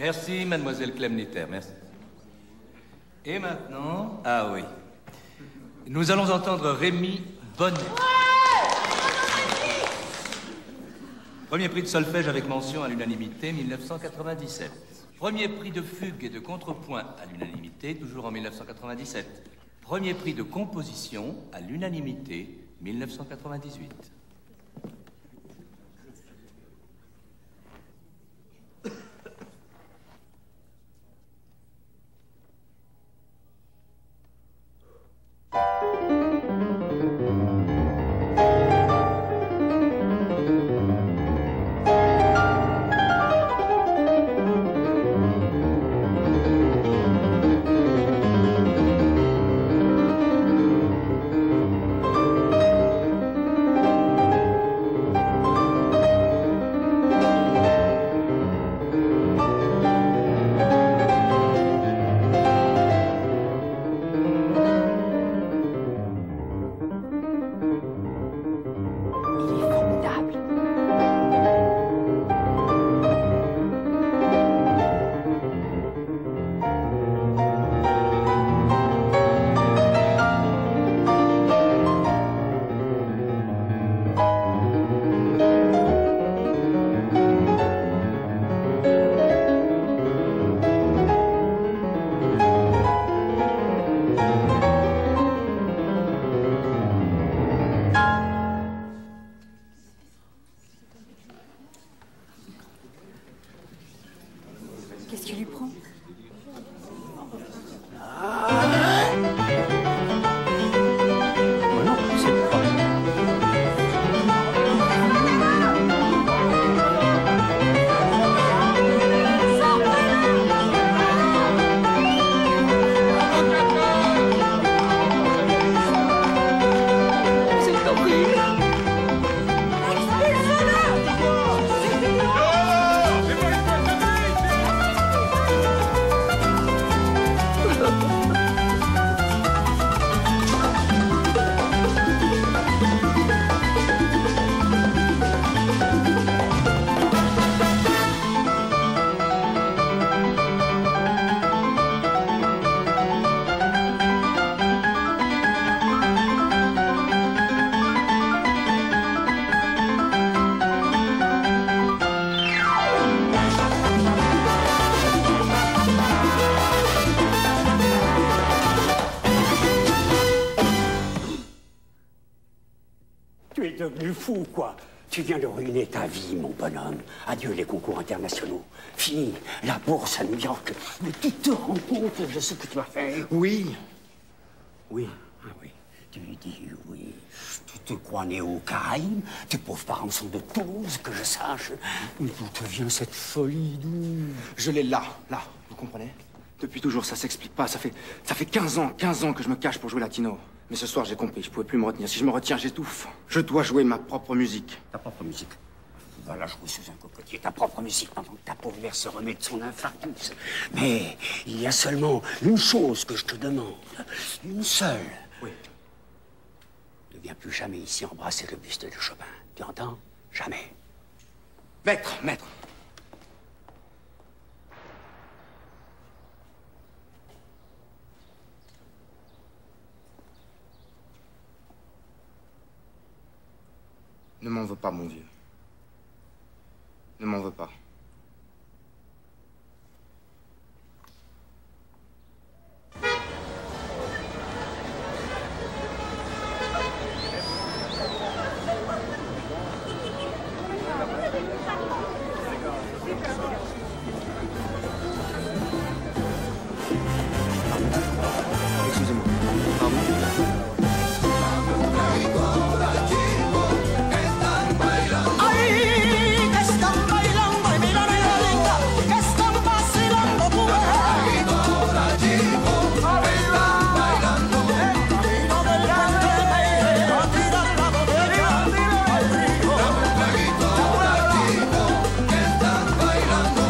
Merci, mademoiselle Clemneter, merci. Et maintenant, ah oui, nous allons entendre Rémi Bonnet. Premier prix de solfège avec mention à l'unanimité, 1997. Premier prix de fugue et de contrepoint à l'unanimité, toujours en 1997. Premier prix de composition à l'unanimité, 1998. Qu'est-ce qui lui prend? Tu es devenu fou, quoi. Tu viens de ruiner ta vie, mon bonhomme. Adieu les concours internationaux. Fini la bourse à New York. Mais tu te rends compte de ce que tu as fait? Oui. Oui. Ah oui. Tu dis oui. Tu te crois né aux Caraïbes? Tes pauvres parents sont de Toulouse, que je sache. Mais d'où te vient cette folie, d'où? Je l'ai là, vous comprenez? Depuis toujours, ça s'explique pas. Ça fait 15 ans que je me cache pour jouer latino. Mais ce soir, j'ai compris, je pouvais plus me retenir. Si je me retiens, j'étouffe. Je dois jouer ma propre musique. Ta propre musique? Va la jouer sous un cocotier, ta propre musique, pendant que ta pauvre mère se remet de son infarctus. Mais il y a seulement une chose que je te demande. Une seule. Oui. Ne viens plus jamais ici embrasser le buste de Chopin. Tu entends? Jamais. Maître. Ne m'en veux pas, mon vieux. Ne m'en veux pas. Excusez-moi. Pardon. Bailando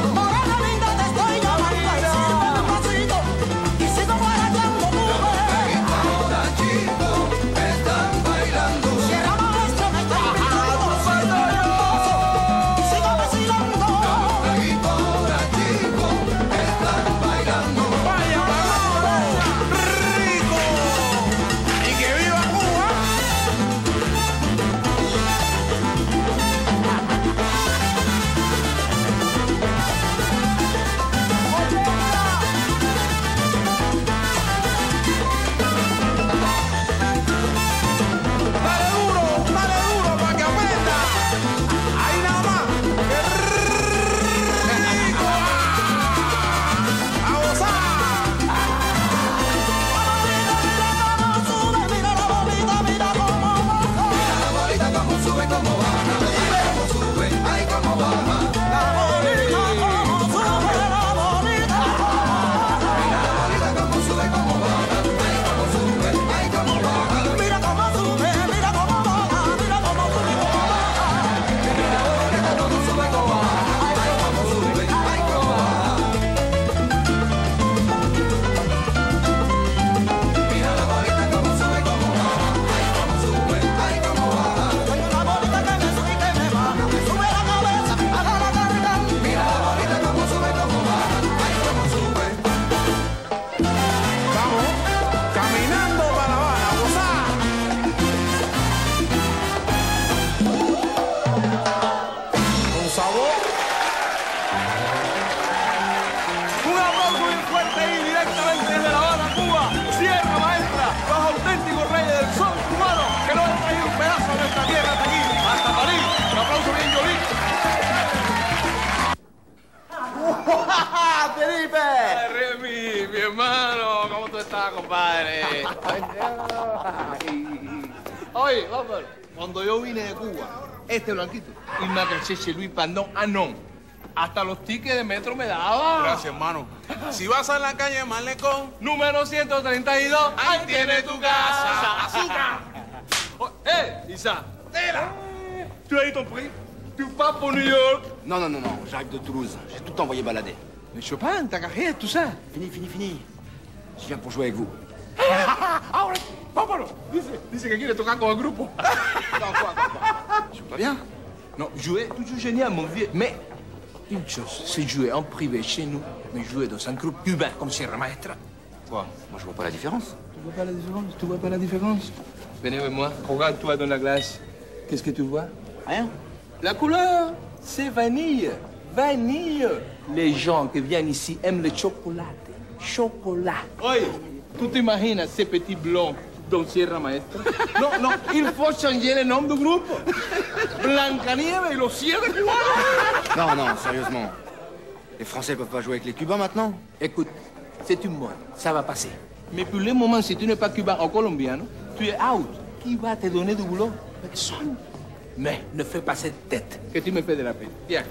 va, compadre? Oye, López, cuando yo vine de Cuba, este blanquito, y me acaché Luis Pandón, hasta los tickets de metro me daba. Gracias, hermano. Si vas a la calle Malecón, Número 132, ahí tienes tu casa. ¡Azúcar! Isa, tu as eu ton prix? Tu pars pour New York? Non, non, non, non, j'arrive de Toulouse. J'ai tout envoyé balader. Mais Chopin, ta carrière, tout ça. Fini. Je viens pour jouer avec vous. Ahora, vámonos. Dice que quiere tocar con el grupo. Je joue pas bien? Non, jouer, toujours génial, mon vieux. Mais une chose, c'est jouer en privé chez nous, mais jouer dans un groupe cubain comme Sierra Maestra. Quoi? Moi, je vois pas la différence. Tu vois pas la différence? Tu vois pas la différence? Venez avec moi, regarde-toi dans la glace. Qu'est-ce que tu vois? Rien. La couleur, c'est vanille. Vanille. Les gens qui viennent ici aiment le chocolat. Chocolat. Oye, ¿tú te imaginas ces petits blonds dans Sierra Maestra? Non, il faut changer le nom du groupe. Blancanieves et los 7 cubanos. Non, sérieusement. Les Français peuvent pas jouer avec les Cubains maintenant? Écoute, c'est une mode, ça va passer. Mais pour le moment, si tu n'es pas cubain ou colombiano, tu es out. Qui va te donner du boulot? Personne. Mais ne fais pas cette tête que tu me fais de la peine. Viens.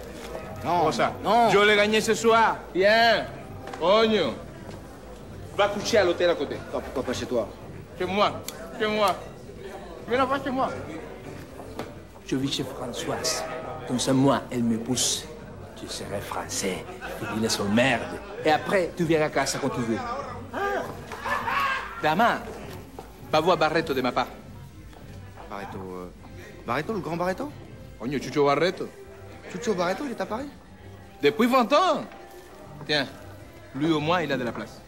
Non, ça. non. Je l'ai gagné ce soir. Viens. Coño. Va coucher à l'hôtel à côté. Attends, pourquoi pas chez toi? Chez moi. Viens là-bas chez moi. Je vis chez Françoise. Comme ça, moi, elle me pousse. Tu serais français. Tu dis son merde. Et après, tu viens à casa quand tu veux. Dama, va voir Barreto de ma part. Barreto, Barreto, le grand Barreto? Coño, Chucho Barreto. Chucho Barreto, il est à Paris? Depuis 20 ans. Tiens, lui au moins, il a de la place.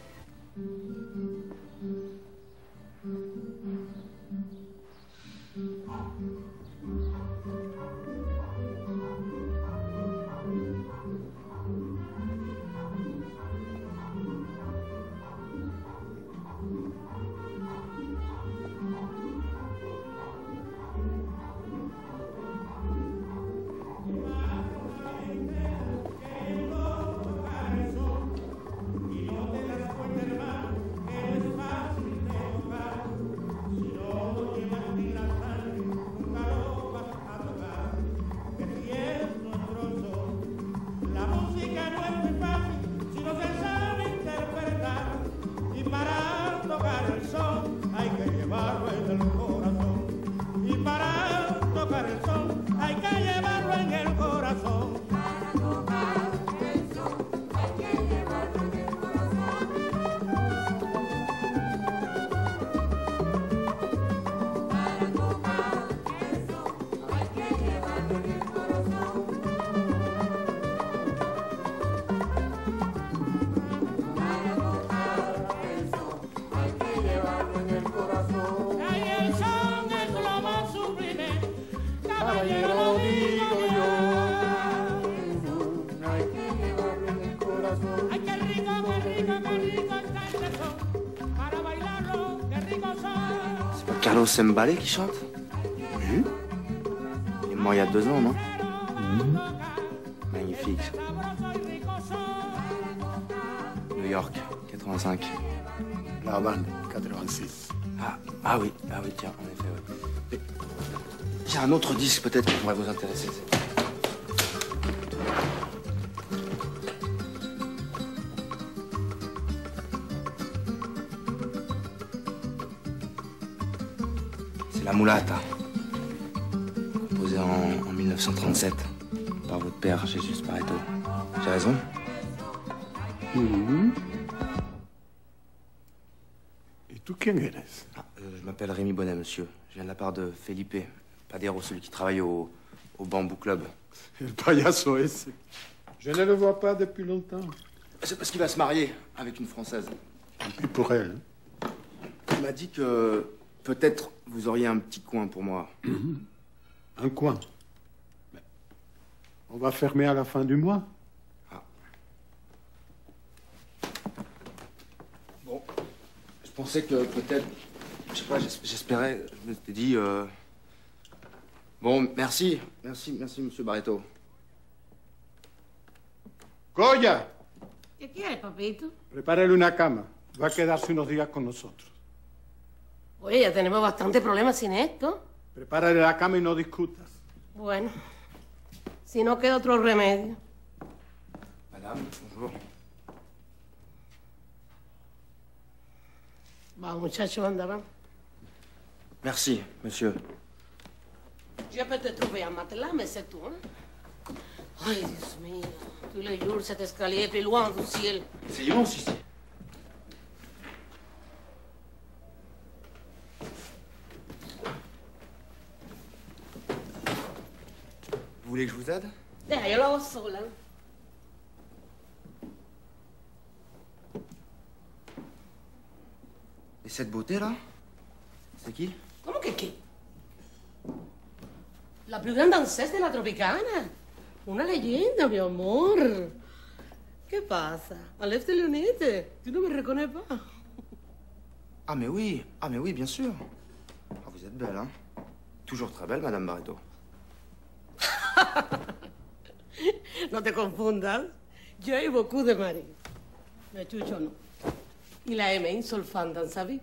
Carlos Mbale qui chante? Oui. Il est mort il y a 2 ans, non? Magnifique. New York, 85. La Havane, 86. Ah oui, tiens, en effet, oui. J'ai un autre disque peut-être qui pourrait vous intéresser. La Mulata, composée en 1937 par votre père, Jésus Barreto. J'ai raison? Et tu, qui eres? Je m'appelle Rémi Bonnet, monsieur. Je viens de la part de Felipe Padero, celui qui travaille au Bamboo Club. El payaso ese. Je ne le vois pas depuis longtemps. C'est parce qu'il va se marier avec une Française. Et pour elle? Il m'a dit que peut-être vous auriez un petit coin pour moi. Un coin? Mais on va fermer à la fin du mois. Bon, je pensais que peut-être... Je sais pas, j'espérais... Je m'étais dit... Bon, merci, monsieur Barreto. Goya, ¿Qué quieres, papito? prepárale una cama. Va a quedarse unos días con nosotros. Oye, ya tenemos bastante problemas sin esto. Prepárale la cama y no discutas. Bueno, si no queda otro remedio. Madame, bonjour. Va, muchachos, anda, va. Merci, monsieur. Je peux te trouver un matelas, mais c'est tout, hein. Ay, Dios mío. Tous les jours, cet escalier plus loin du ciel. C'est immense ici. Vous voulez que je vous aide? Deja, yo lo hago sola. Et cette beauté-là? C'est qui? ¿Cómo que qué? La plus grande danseuse de la Tropicana. Una leyenda, mi amor. ¿Qué pasa? Enlève tes lunettes. Tu ne me reconnais pas. Ah mais oui, bien sûr. Ah, vous êtes belle, hein? Toujours très belle, Madame Barreto. No te confundas. Yo hay beaucoup de maris. Mais Chucho no. Il a aimé une seule femme dans sa vie.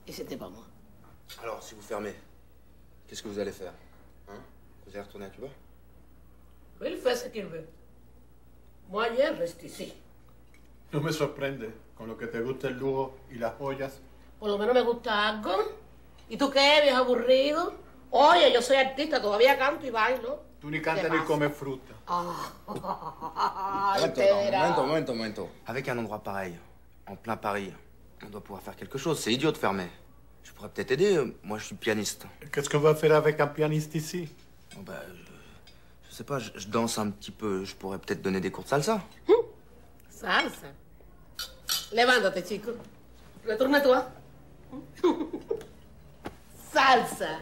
Et c'était pas moi. Alors, si vous fermez, qu'est-ce que vous allez faire? Hein? Vous allez retourner à Cuba? Il fait ce qu'il veut. Moi, je reste ici. No me sorprende. Con lo que te gusta el lujo y las joyas. Por lo menos me gusta algo. ¿Y tú qué, viejo aburrido? Oye, yo soy artista, todavía canto y bailo. Tú ni cantas ni comes fruta. Momento. Avec un endroit pareil, en plein Paris, on doit pouvoir faire quelque chose. C'est idiot de fermer. Je pourrais peut-être aider. Moi, je suis pianiste. Qu'est-ce qu'on va faire avec un pianiste ici? Oh, bah, je sais pas, je danse un petit peu. Je pourrais peut-être donner des cours de salsa. Salsa. Levántate, chico. Retourne-toi. Salsa.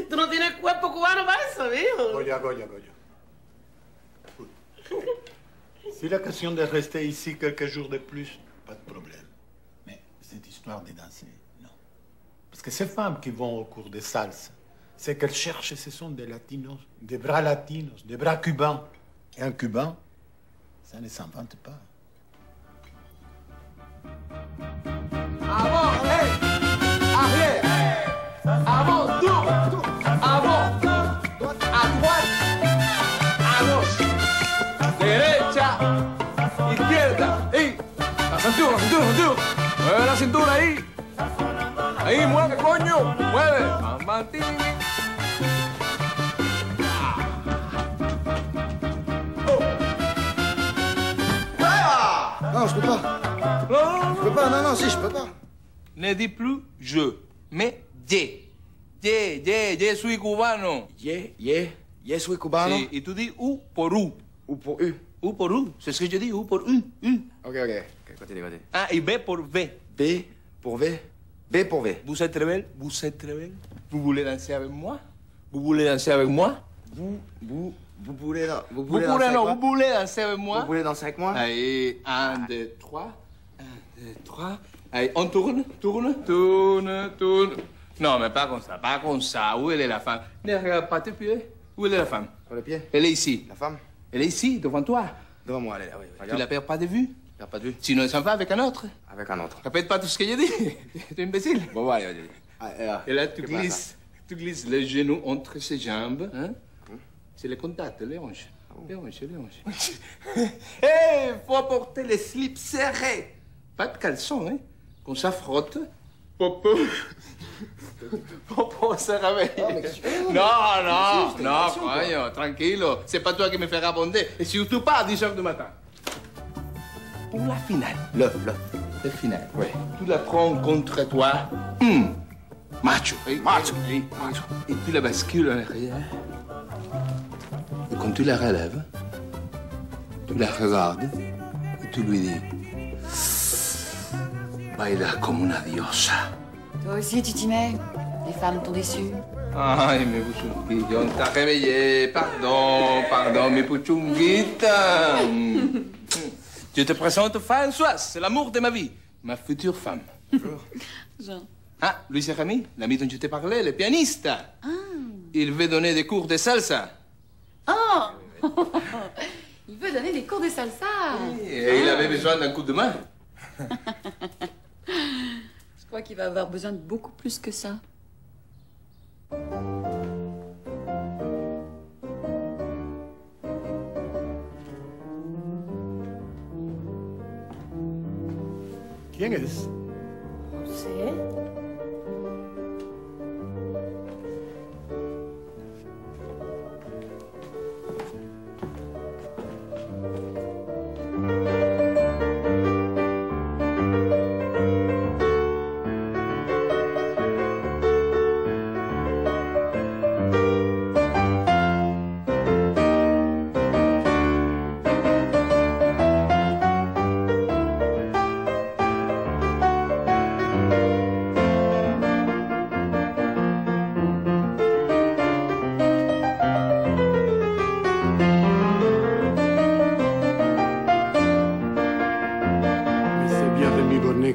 Tú no tienes cuerpo cubano para eso, viejo. Goya. C'est l'occasion de rester ici quelques jours de plus, pas de problème. Mais cette histoire de danser, non. Parce que ces femmes qui vont au cours de salsa, ce qu'elles cherchent, ce sont des latinos, des bras latinos, des bras cubains. Et un cubain, ça ne s'invente pas. Avant, hey! Arrière! Avant, tour! Avant! À droite! À gauche! Derecha! Izquierda! ¡Ey! La cintura! ¡Mueve la cintura ahí! ¡Ahí, mueve, coño! ¡Mueve! ¡Mantini! Non, je peux pas. Je peux pas, non, si, je peux pas. Ne dis plus je, mais je. Je suis cubano. Je soy cubano. Sí, y tú dis u por u. Ou pour U. U por u. C'est ce que je dis, u por u. Ok, continue. Ah, et B pour V. B pour V. B pour V. Vous êtes très belle, vous voulez danser avec moi? Vous voulez danser avec moi? Vous voulez danser Vous voulez danser avec moi? Vous voulez danser avec moi? Allez, 1, 2, 3. 1, 2, 3. Allez, on tourne. Non, mais pas comme ça. Où elle est la femme? Ne regarde pas tes pieds. Où elle est la femme? Sur le pied. Elle est ici. La femme? Elle est ici, devant toi. Devant moi, elle est là, oui. Tu la perds pas de vue? Regarde pas de vue. Sinon, elle s'en va avec un autre. Avec un autre. Répète pas tout ce que j'ai dit. T'es imbécile. Bon, allez. Et là, tu glisses les genoux entre ses jambes. Hein? C'est le contact, les hanches. Les hanches. Hé, faut porter les slips serrés. Pas de caleçon, hein? Qu'on ça frotte. Popo se réveille. Non, coño, tranquilo. C'est pas toi qui me feras abonder. Et surtout pas à 10h du matin. Pour la finale. Le final. Oui. Tu la prends contre toi. Macho. Et tu la bascules en arrière. Et quand tu la relèves, tu la regardes et tu lui dis baila como una diosa. Toi aussi, tu t'y mets. Les femmes t'ont déçu. Ay, mi puchunguita, on t'a réveillé. Pardon, mi puchunguita. Je te présente Françoise, c'est l'amour de ma vie. Ma future femme. Jean. Ah, Luis Rami, l'ami dont je t'ai parlé, le pianiste. Il veut donner des cours de salsa. Oh Il veut donner des cours de salsa. Et il avait besoin d'un coup de main. Je crois qu'il va avoir besoin de beaucoup plus que ça. ¿Quién es? No sé.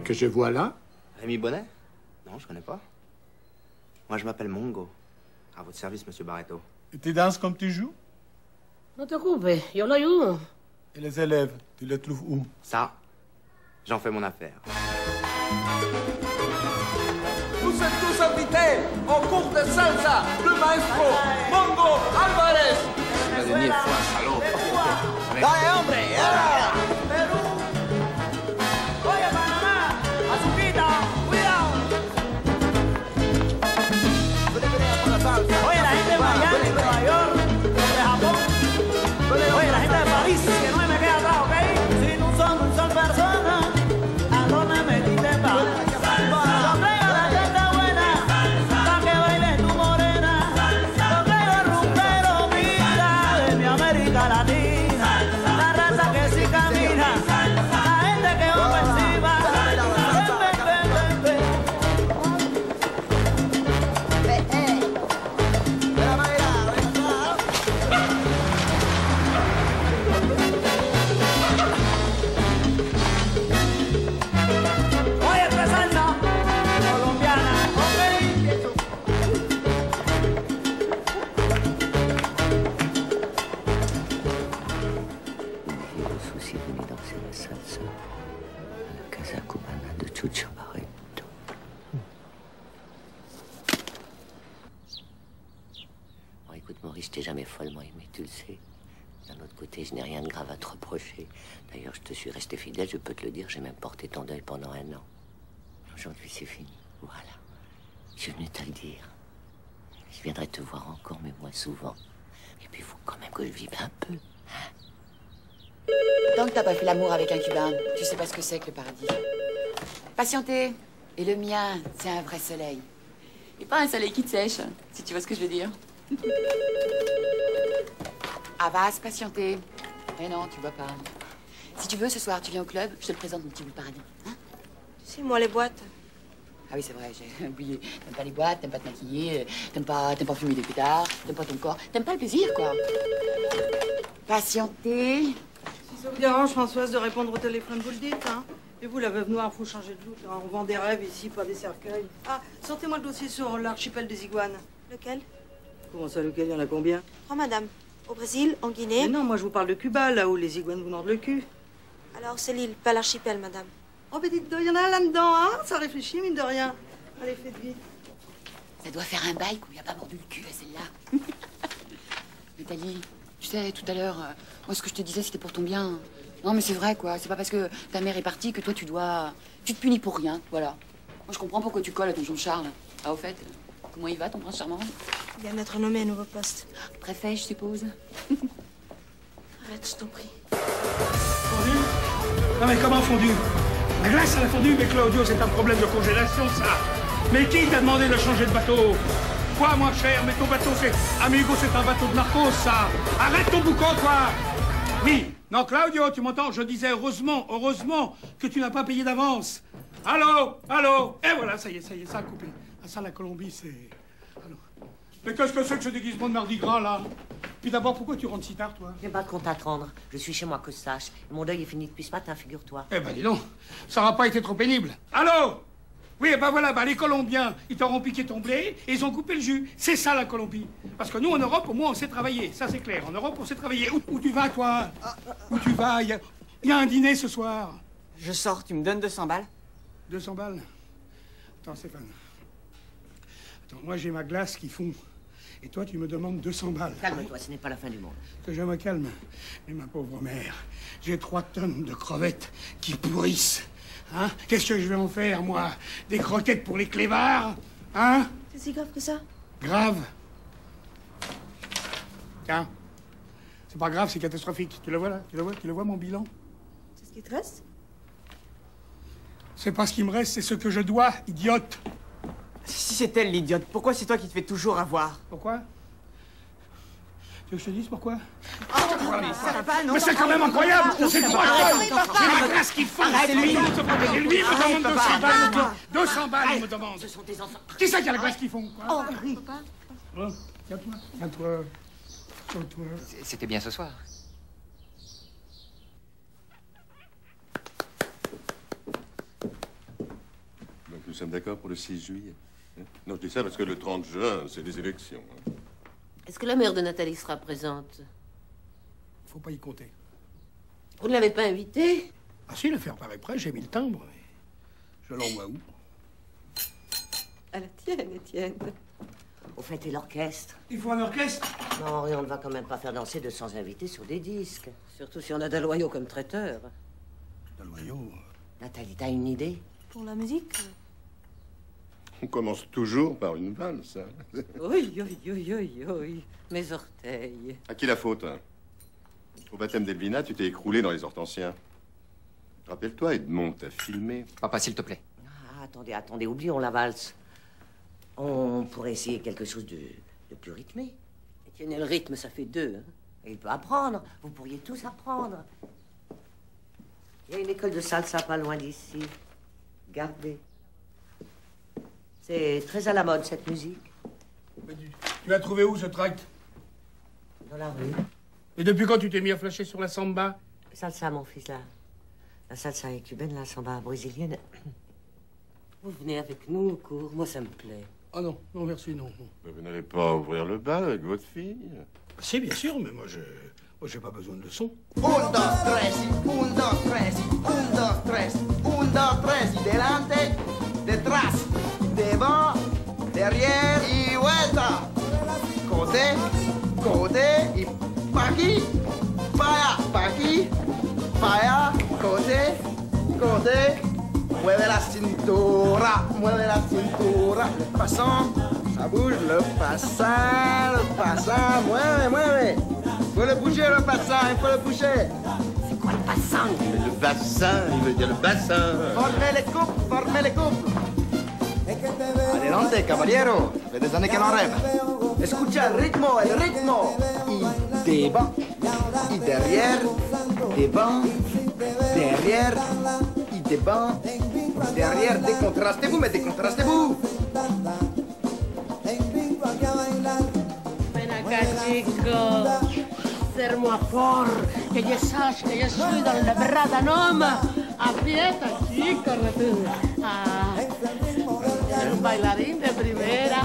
Que je vois là. Rémi Bonnet? Non, je connais pas. Moi, je m'appelle Mongo. À votre service, monsieur Barreto. Et tu danses comme tu joues? No te ocupes, yo lo ayudo. Et les élèves, tu les trouves où? Ça, j'en fais mon affaire. Vous êtes tous invités au cours de salsa, le maestro Mongo Alvarez. La dernière fois, salaud. Dale, hombre, ya. Oye, la gente de Miami, de Nueva York, de Japón. Oye, la gente de París, que no me queda atrás, ¿ok? Si no son personas, ¿a dónde me quité pa? Yo traigo la gente buena, pa' que bailes tu morena. Yo traigo el rumbero, mira, de mi América Latina. La raza que sí camina, la gente que va por encima. Je t'ai jamais follement aimé, tu le sais. D'un autre côté, je n'ai rien de grave à te reprocher. D'ailleurs, je te suis resté fidèle, je peux te le dire. J'ai même porté ton deuil pendant 1 an. Aujourd'hui, c'est fini. Voilà. Je suis venu te le dire. Je viendrai te voir encore, mais moins souvent. Et puis, il faut quand même que je vive un peu. Hein? Tant que t'as pas fait l'amour avec un Cubain, tu sais pas ce que c'est que le paradis. Patienter. Et le mien, c'est un vrai soleil. Et pas un soleil qui te sèche, si tu vois ce que je veux dire. Ah, va se patienter. Mais non, tu vois pas. Si tu veux, ce soir, tu viens au club, je te le présente, mon petit bout de paradis. Hein? Si, moi, les boîtes. Ah oui, c'est vrai, j'ai oublié. T'aimes pas les boîtes, t'aimes pas te maquiller, t'aimes pas fumer des pétards, t'aimes pas ton corps, t'aimes pas le plaisir, quoi. Patienter. Si ça vous dérange, Françoise, de répondre au téléphone, vous le dites, hein. Et vous, la veuve noire, faut changer de look, hein. On vend des rêves ici, pas des cercueils. Ah, sortez-moi le dossier sur l'archipel des iguanes. Lequel? Comment ça, lequel? Il y en a combien? 3, madame. Au Brésil, en Guinée. Mais non, moi je vous parle de Cuba, là où les iguanes vous mordent le cul. Alors c'est l'île, pas l'archipel, madame. Oh, mais dites, il y en a un là-dedans, hein. Ça réfléchit, mine de rien. Allez, faites vite. Ça doit faire un bail qu'on lui a pas mordu le cul à celle-là. Nathalie, tu sais, tout à l'heure, moi ce que je te disais, c'était pour ton bien. Non, mais c'est vrai, quoi. C'est pas parce que ta mère est partie que toi, tu te punis pour rien, voilà. Moi, je comprends pourquoi tu colles à ton Jean-Charles. Ah, au fait, comment il va, ton prince charmant? Il vient d'être nommé à nouveau poste. Préfet, je suppose. Arrête, je t'en prie. Fondu? Non, mais comment fondu? La glace, elle a fondu, mais Claudio, c'est un problème de congélation, ça. Mais qui t'a demandé de changer de bateau? Quoi, moins cher? Mais ton bateau, c'est... Amigo, c'est un bateau de narcos, ça. Arrête ton boucan, toi. Oui. Non, Claudio, tu m'entends? Je disais heureusement que tu n'as pas payé d'avance. Allô? Allô? Et voilà, ça y est, ça a coupé. Ah, ça, la Colombie, c'est... Alors... Mais qu'est-ce que c'est que ce déguisement de Mardi Gras, là? Puis d'abord, pourquoi tu rentres si tard, toi? J'ai pas de compte à te rendre. Je suis chez moi, que je sache. Mon deuil est fini depuis ce matin, figure-toi. Eh ben, dis donc, ça n'aura pas été trop pénible. Allô? Oui, ben voilà, les Colombiens, ils t'auront piqué ton blé et ils ont coupé le jus. C'est ça, la Colombie. Parce que nous, en Europe, au moins, on sait travailler. Ça, c'est clair. En Europe, on sait travailler. Où tu vas, toi? Où tu vas? Il y a un dîner ce soir. Je sors, tu me donnes 200 balles? 200 balles? Attends, Stéphane. Attends, moi j'ai ma glace qui fond. Et toi, tu me demandes 200 balles. Calme-toi, ce n'est pas la fin du monde. Que je me calme. Mais ma pauvre mère, j'ai 3 tonnes de crevettes qui pourrissent. Hein? Qu'est-ce que je vais en faire, moi? Des croquettes pour les clébards? Hein? C'est si grave que ça? Grave. Tiens. C'est pas grave, c'est catastrophique. Tu le vois là? Tu le vois mon bilan? C'est ce qui te reste? C'est pas ce qui me reste, c'est ce que je dois, idiote. Si c'est elle l'idiote, pourquoi c'est toi qui te fais toujours avoir? Pourquoi? Tu veux que je te dise pourquoi? Mais ça va pas, non? Mais c'est quand même incroyable! C'est trop incroyable! C'est ma glace qui fond! C'est lui! Et lui, il me demande 200 balles! 200 balles, il me demande! Ce sont tes enfants. Qui c'est qui a la glace qui fond? Henri. Tiens-toi, tiens-toi. Tiens-toi. C'était bien ce soir. Donc nous sommes d'accord pour le 6 juillet. Hein? Non, je dis ça parce que le 30 juin, c'est les élections. Hein. Est-ce que la mère de Nathalie sera présente? Faut pas y compter. Vous ne l'avez pas invitée? Ah si, l'affaire paraît près, j'ai mis le timbre. Je l'envoie où? À la tienne, Étienne. Au fait, et l'orchestre? Il faut un orchestre? Non, et on ne va quand même pas faire danser 200 invités sur des disques. Surtout si on a Dalloyau comme traiteur. Dalloyau? Nathalie, t'as une idée? Pour la musique? On commence toujours par une valse. Hein. Oui, oui, oui, oui, oui. Mes orteils. À qui la faute, hein? Au baptême d'Elvina, tu t'es écroulé dans les hortensiens. Rappelle-toi, Edmond t'a filmé. Papa, s'il te plaît. Ah, attendez, oublions la valse. On pourrait essayer quelque chose de plus rythmé. Étienne, le rythme, ça fait 2. Hein. Et il peut apprendre. Vous pourriez tous apprendre. Il y a une école de salsa pas loin d'ici. Gardez. C'est très à la mode, cette musique. Mais tu l'as trouvé où, ce tract? Dans la rue. Et depuis quand tu t'es mis à flasher sur la samba? Salsa, mon fils, là. La salsa est cubaine, la samba brésilienne. Vous venez avec nous au cours, moi ça me plaît. Ah non, non, merci, non. Mais vous n'allez pas ouvrir le bal avec votre fille? Si, bien sûr, mais moi, j'ai pas besoin de son. 1, 2, 3, 1, 2, 3, 1, 2, 3, 1, 2, 3, delante, detrás, devant, derrière, y vuelta. Côté, côté, y pa' aquí, pa' aquí, pa' allá, côté, côté. Mueve la cintura, le passant, ça bouge, le passant, mueve. Faut le bouger, le passant, il faut le bouger. C'est quoi le passant? Le bassin, il veut dire le bassin. Formez les couples. Adelante, caballero, ça fait des années qu'elle en rêve. Escucha el ritmo. Y devant, y derrière, devant, derrière, y devant. Derrière, décontrastez-vous, mais décontrastez-vous. Ven acá, chico. Sermo por que je sache que je suis dans la brada nom. Aprieta, chico. Ah, un bailarín de primera.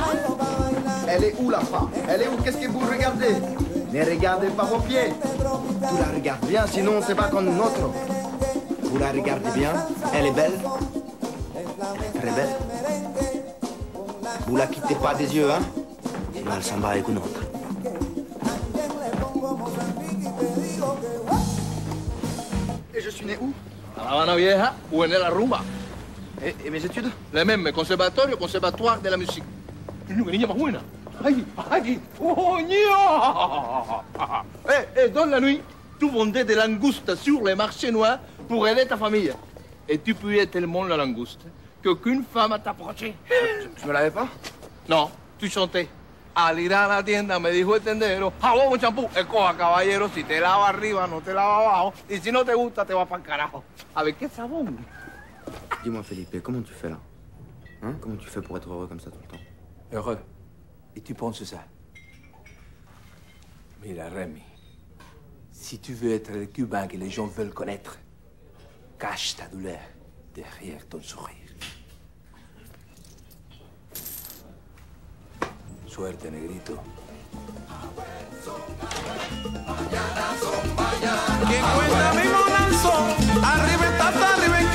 Elle est où, la femme? Elle est où? Qu'est-ce que vous regardez? Ne regardez pas vos pieds. Tu la regardes bien, sinon c'est pas comme notre. Vous la regardez bien, elle est belle. Très belle. Vous la quittez pas des yeux, hein? Sinon elle s'en va avec une autre. Et je suis né où? À La Habana Vieja ou en la rumba. Et mes études? Les mêmes, conservatoire de la musique. Niña más buena. Ay, Et dans la nuit, tu vendais des langoustes sur les marchés noirs pour aider ta famille. Et tu puais tellement la langouste qu'aucune femme t'a approché. Tu me l'avais pas? Non, tu chantais. Al ir a la tienda me dijo el tendero, jabón o champú, escoja caballero, si te lava arriba, no te lava abajo, y si no te gusta, te vas para el carajo. Avec quel savon? Dis-moi, Felipe, comment tu fais là? Hein? Comment tu fais pour être heureux comme ça tout le temps? Heureux. Et tu penses ça? Mira, Rémi, si tu veux être le Cubain que les gens veulent connaître, cache ta douleur derrière ton sourire. Suerte, negrito. Que cuenta mismo lanzó, arriba está, arriba en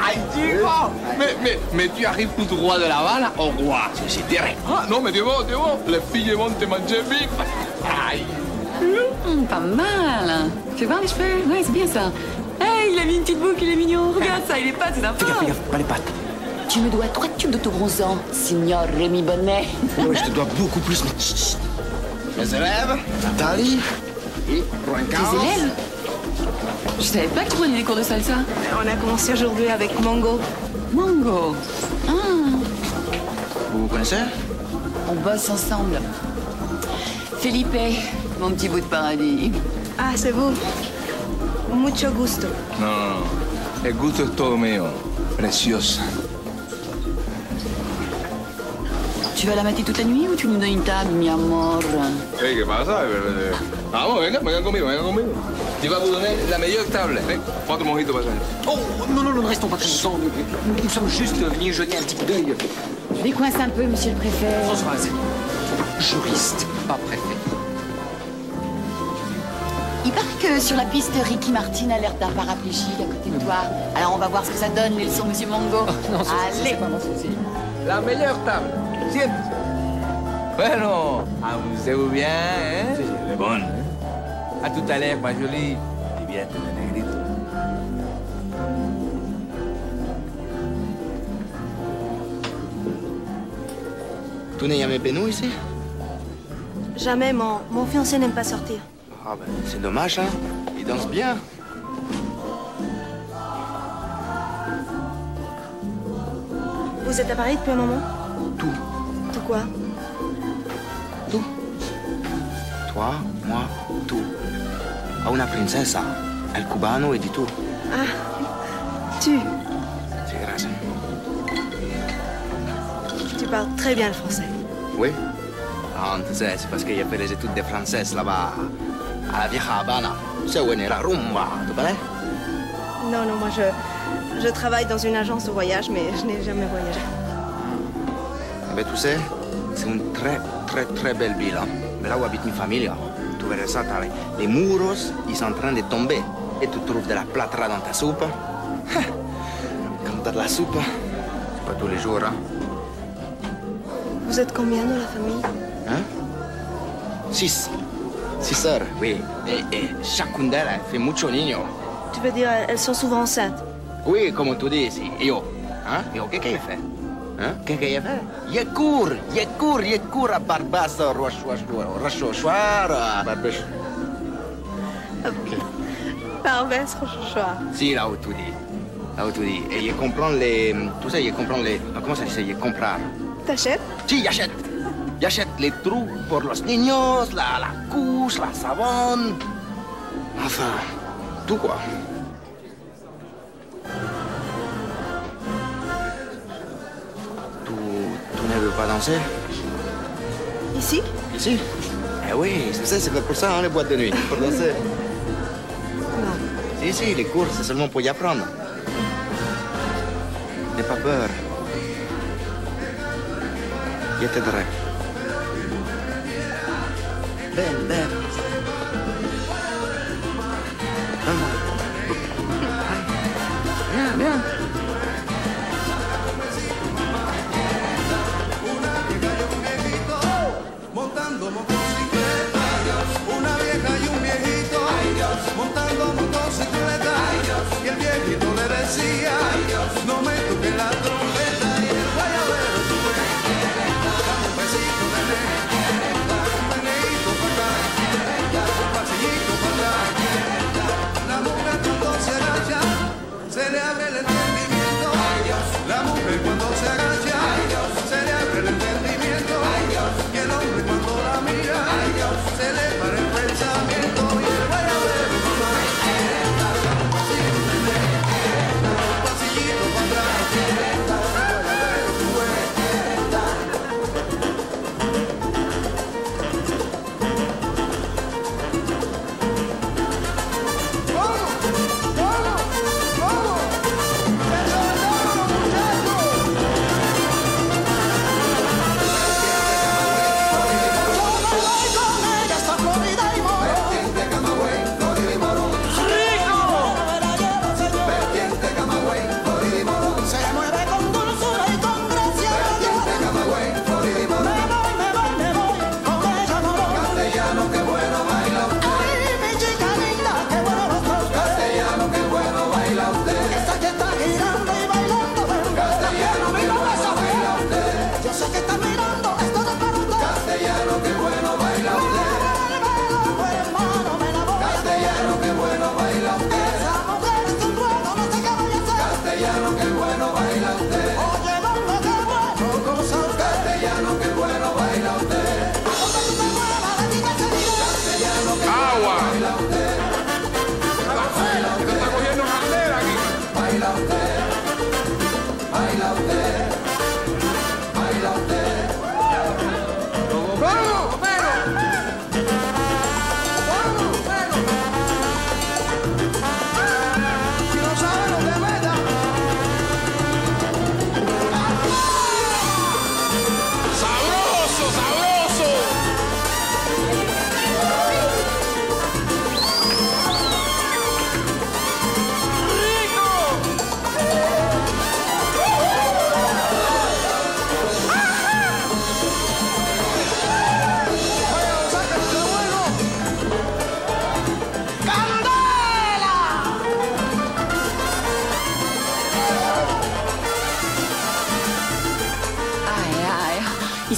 Ay, chico. Mais tu arrives tout droit de La Habane au roi. C'est direct. Ah, non, mais t'es bon. Les filles vont te manger vif. Aïe. Pas mal. Tu vois les cheveux? Ouais, c'est bien ça. Hey, il a mis une petite boucle, il est mignon. Regarde ça, il est pas, c'est sympa. Fais gaffe, pas les pattes. Tu me dois 3 tubes d'autobronzant, signor Rémi Bonnet. Oui, je te dois beaucoup plus, mais... Chut. Mes élèves, Nathalie, et Roland Tes élèves? Je savais pas que tu prenais des cours de salsa. On a commencé aujourd'hui avec Mongo. Mongo? Ah. Vous vous connaissez? On bosse ensemble. Felipe, mon petit bout de paradis. Ah, c'est vous. Mucho gusto. No. El gusto es todo mío. Preciosa. Tu vas la mater toute la nuit ou tu nous donnes une table, mi amor? Hey, ¿qué pasa? Vamos, vengan conmigo. Je vais vous donner la meilleure table. Prends mon mojito, passer. Oh, non, ne restons pas très longtemps. Nous sommes juste venus jeter un petit coup d'œil. Décoince un peu, monsieur le préfet. Françoise, juriste, pas préfet. Il paraît que sur la piste, Ricky Martin a l'air d'un paraplégique à côté de toi. Alors on va voir ce que ça donne, les leçons, monsieur Mongo. Non, allez. c'est pas mon souci. La meilleure table. Siéntese. Bueno, amusez-vous bien, hein? Sí, elle est bonne. À tout à l'heure, ma jolie. Diviértete, negrito. Tu n'es jamais venu ici? Jamais, mon fiancé n'aime pas sortir. Ah ben, c'est dommage, hein? Il danse bien. Vous êtes à Paris depuis un moment? Tout. Tout quoi? Tout. Toi, moi, tout. A una princesa, el cubano et du tout. Ah, tu. C'est grâce. Tu parles très bien le français. Oui? Ah, tu sais, c'est parce qu'il y a fait les études de français là-bas, à la vieja Habana. Tu sais où est la rumba, tu connais? Non, moi je travaille dans une agence de voyage, mais je n'ai jamais voyagé. Mais tu sais, c'est une très belle ville, hein? Mais là où habite ma famille, tu verras ça, les muros, ils sont en train de tomber. Et tu trouves de la plâtre dans ta soupe. Comme t'as de la soupe, c'est pas tous les jours, hein? Vous êtes combien dans la famille? Hein? 6 sœurs, oui. Et chacune d'elles fait mucho niño. Tu veux dire, elles sont souvent enceintes? Oui, comme tu dis, si. Io. Hein? Io, qu'est-ce qu'il fait? Hein? Qu'est-ce qu'il fait? Il court à Barbasso, Rochechouart, Barbès. Barbès, Rochechouart. Si, là où tu dis. Là où tu dis. Et il comprend les... Tu sais, il comprend les... Comment ça dit? Il comprend. T'achètes? Si, j'achète. J'achète les trous pour los niños, la couche, la savon. Enfin, tout quoi. Tu ne veux pas danser? Ici? Ici? Eh oui, tu sais, c'est pour ça, hein, les boîtes de nuit, pour danser. Non. Si, les cours, c'est seulement pour y apprendre. N'aie pas peur. Je t'aiderai. Ven. Viens. Montando motocicleta, una vieja y un viejito, montando motocicleta, y el viejito le decía, no me toques la trompeta, y el guayabero sube, dame un besito, nene, dame un meneíto para acá.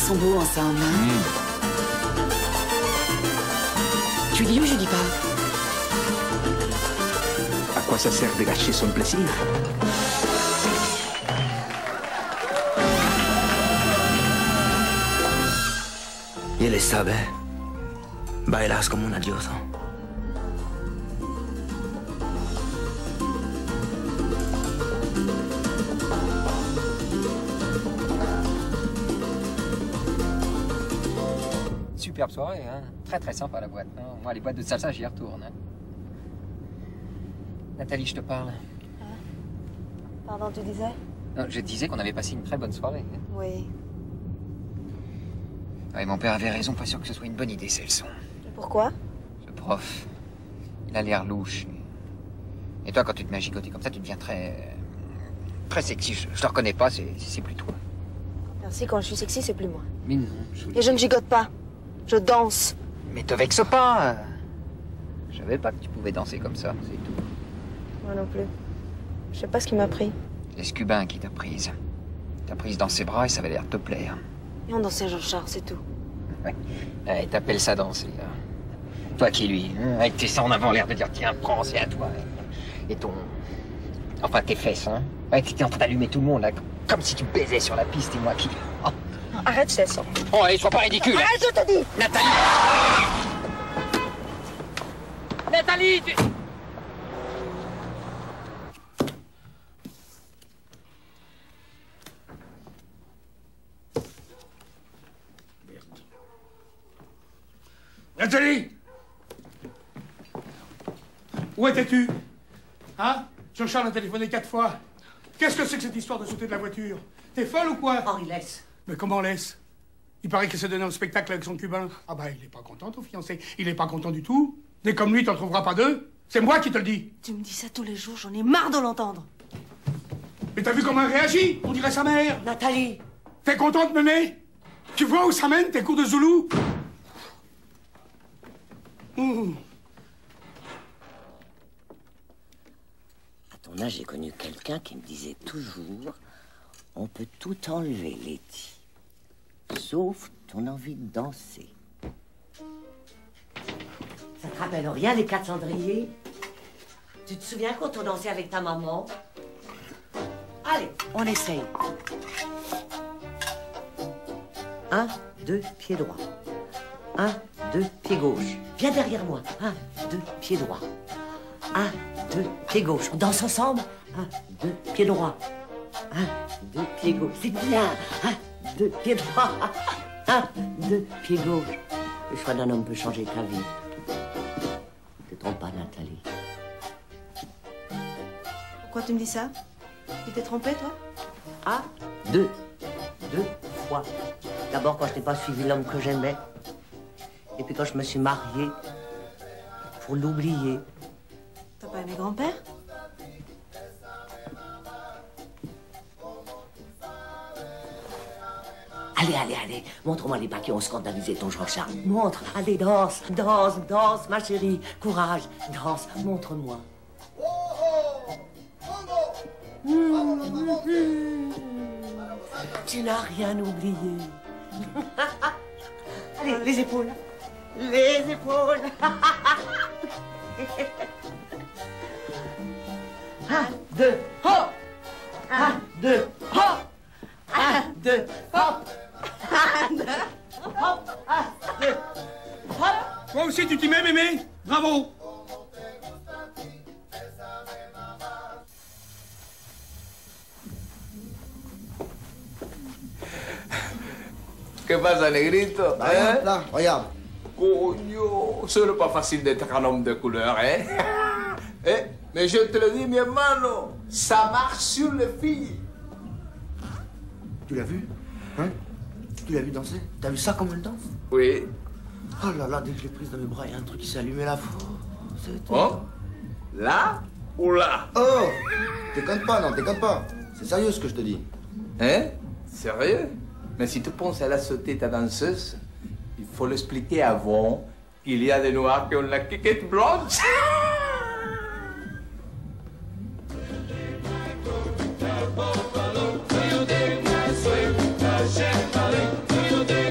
sont beaux ensemble, hein. Tu dis ou je dis pas? À quoi ça sert de gâcher son plaisir? Y él sabe. Bailas como una diosa. Superbe soirée, hein. Très très sympa la boîte. Hein. Moi, les boîtes de salsa, j'y retourne. Hein. Nathalie, je te parle. Pardon, tu disais? Non, je disais qu'on avait passé une très bonne soirée. Hein. Oui. Ouais, mon père avait raison, pas sûr que ce soit une bonne idée, ces leçons. Pourquoi? Ce prof, il a l'air louche. Et toi, quand tu te mets à gigoter comme ça, tu deviens très... très sexy. Je te reconnais pas, c'est plus toi. Merci, quand je suis sexy, c'est plus moi. Mais non, Et je ne gigote pas. Je danse. Mais te vexe pas. Je savais pas que tu pouvais danser comme ça, c'est tout. Moi non plus. Je sais pas ce qui m'a pris. C'est ce cubain qui t'a prise. T'as prise dans ses bras et ça avait l'air de te plaire. Et on dansait Jean-Charles, c'est tout. Ouais. Et t'appelles ça danser, là. Toi qui lui, hein, avec tes seins en avant, l'air de dire tiens, prends, c'est à toi. Et ton... Enfin, tes fesses, hein. Ouais, t'étais en train d'allumer tout le monde, là. Comme si tu baisais sur la piste et moi qui... Oh. Arrête, je t'assure. Oh, allez, sois pas ridicule. Arrête, je te dis. Nathalie. Nathalie, tu... Nathalie! Où étais-tu? Hein? Jean-Charles a téléphoné 4 fois. Qu'est-ce que c'est que cette histoire de sauter de la voiture? T'es folle ou quoi? Henri, laisse. Mais comment laisse? Il paraît qu'il s'est donné un spectacle avec son cubain. Ah bah, il est pas content, ton fiancé. Il est pas content du tout. Des comme lui, t'en trouveras pas deux. C'est moi qui te le dis. Tu me dis ça tous les jours, j'en ai marre de l'entendre. Mais t'as vu comment elle réagit? On dirait sa mère. Nathalie! T'es contente, Mémé? Tu vois où ça mène, tes cours de Zoulou? À ton âge, j'ai connu quelqu'un qui me disait toujours on peut tout enlever, Letty, sauf ton envie de danser. Ça te rappelle rien, les 4 cendriers? Tu te souviens quand on dansait avec ta maman? Allez, on essaye. 1, 2, pied droit. 1, 2, pied gauche. Viens derrière moi. 1, 2, pied droit. 1, 2, pied gauche. On danse ensemble. 1, 2, pied droit. 1, 2, pied gauche. C'est bien. 1, 2, pied droit. 1, 2, pied gauche. Le choix d'un homme peut changer ta vie. Ne te trompe pas, Nathalie. Pourquoi tu me dis ça? Tu t'es trompée, toi? Ah, 2 fois. D'abord quand je n'ai pas suivi l'homme que j'aimais. Et puis quand je me suis mariée, pour l'oublier. T'as pas aimé grand-père? Allez, allez, allez, montre-moi les bas qui ont scandalisé ton Jean-Charles. Montre, allez, danse, danse, danse, ma chérie. Courage, danse, montre-moi. Tu n'as rien oublié. Allez, les épaules. Les épaules. 1, 2, hop. 1, 2, hop. 1, 2, hop. 1, 2, hop. 1, 2, hop. Toi aussi, tu t'y mets, Mémé? Bravo! ¿Qué pasa, negrito? Là, regarde. Coño, ce n'est pas facile d'être un homme de couleur, hein? Mais je te le dis, mi hermano, ça marche sur les filles. Tu l'as vu? Hein? Tu l'as vu danser? T'as vu ça comme elle danse? Oui. Oh là là, dès que je l'ai prise dans mes bras, il y a un truc qui s'est allumé là. Oh? Là ou là? Oh! Déconne pas, non, déconne pas. C'est sérieux ce que je te dis. Hein? Sérieux? Mais si tu penses à la sauter ta danseuse, il faut l'expliquer avant qu'il y a des noirs qui ont la quiquette blanche. Rio de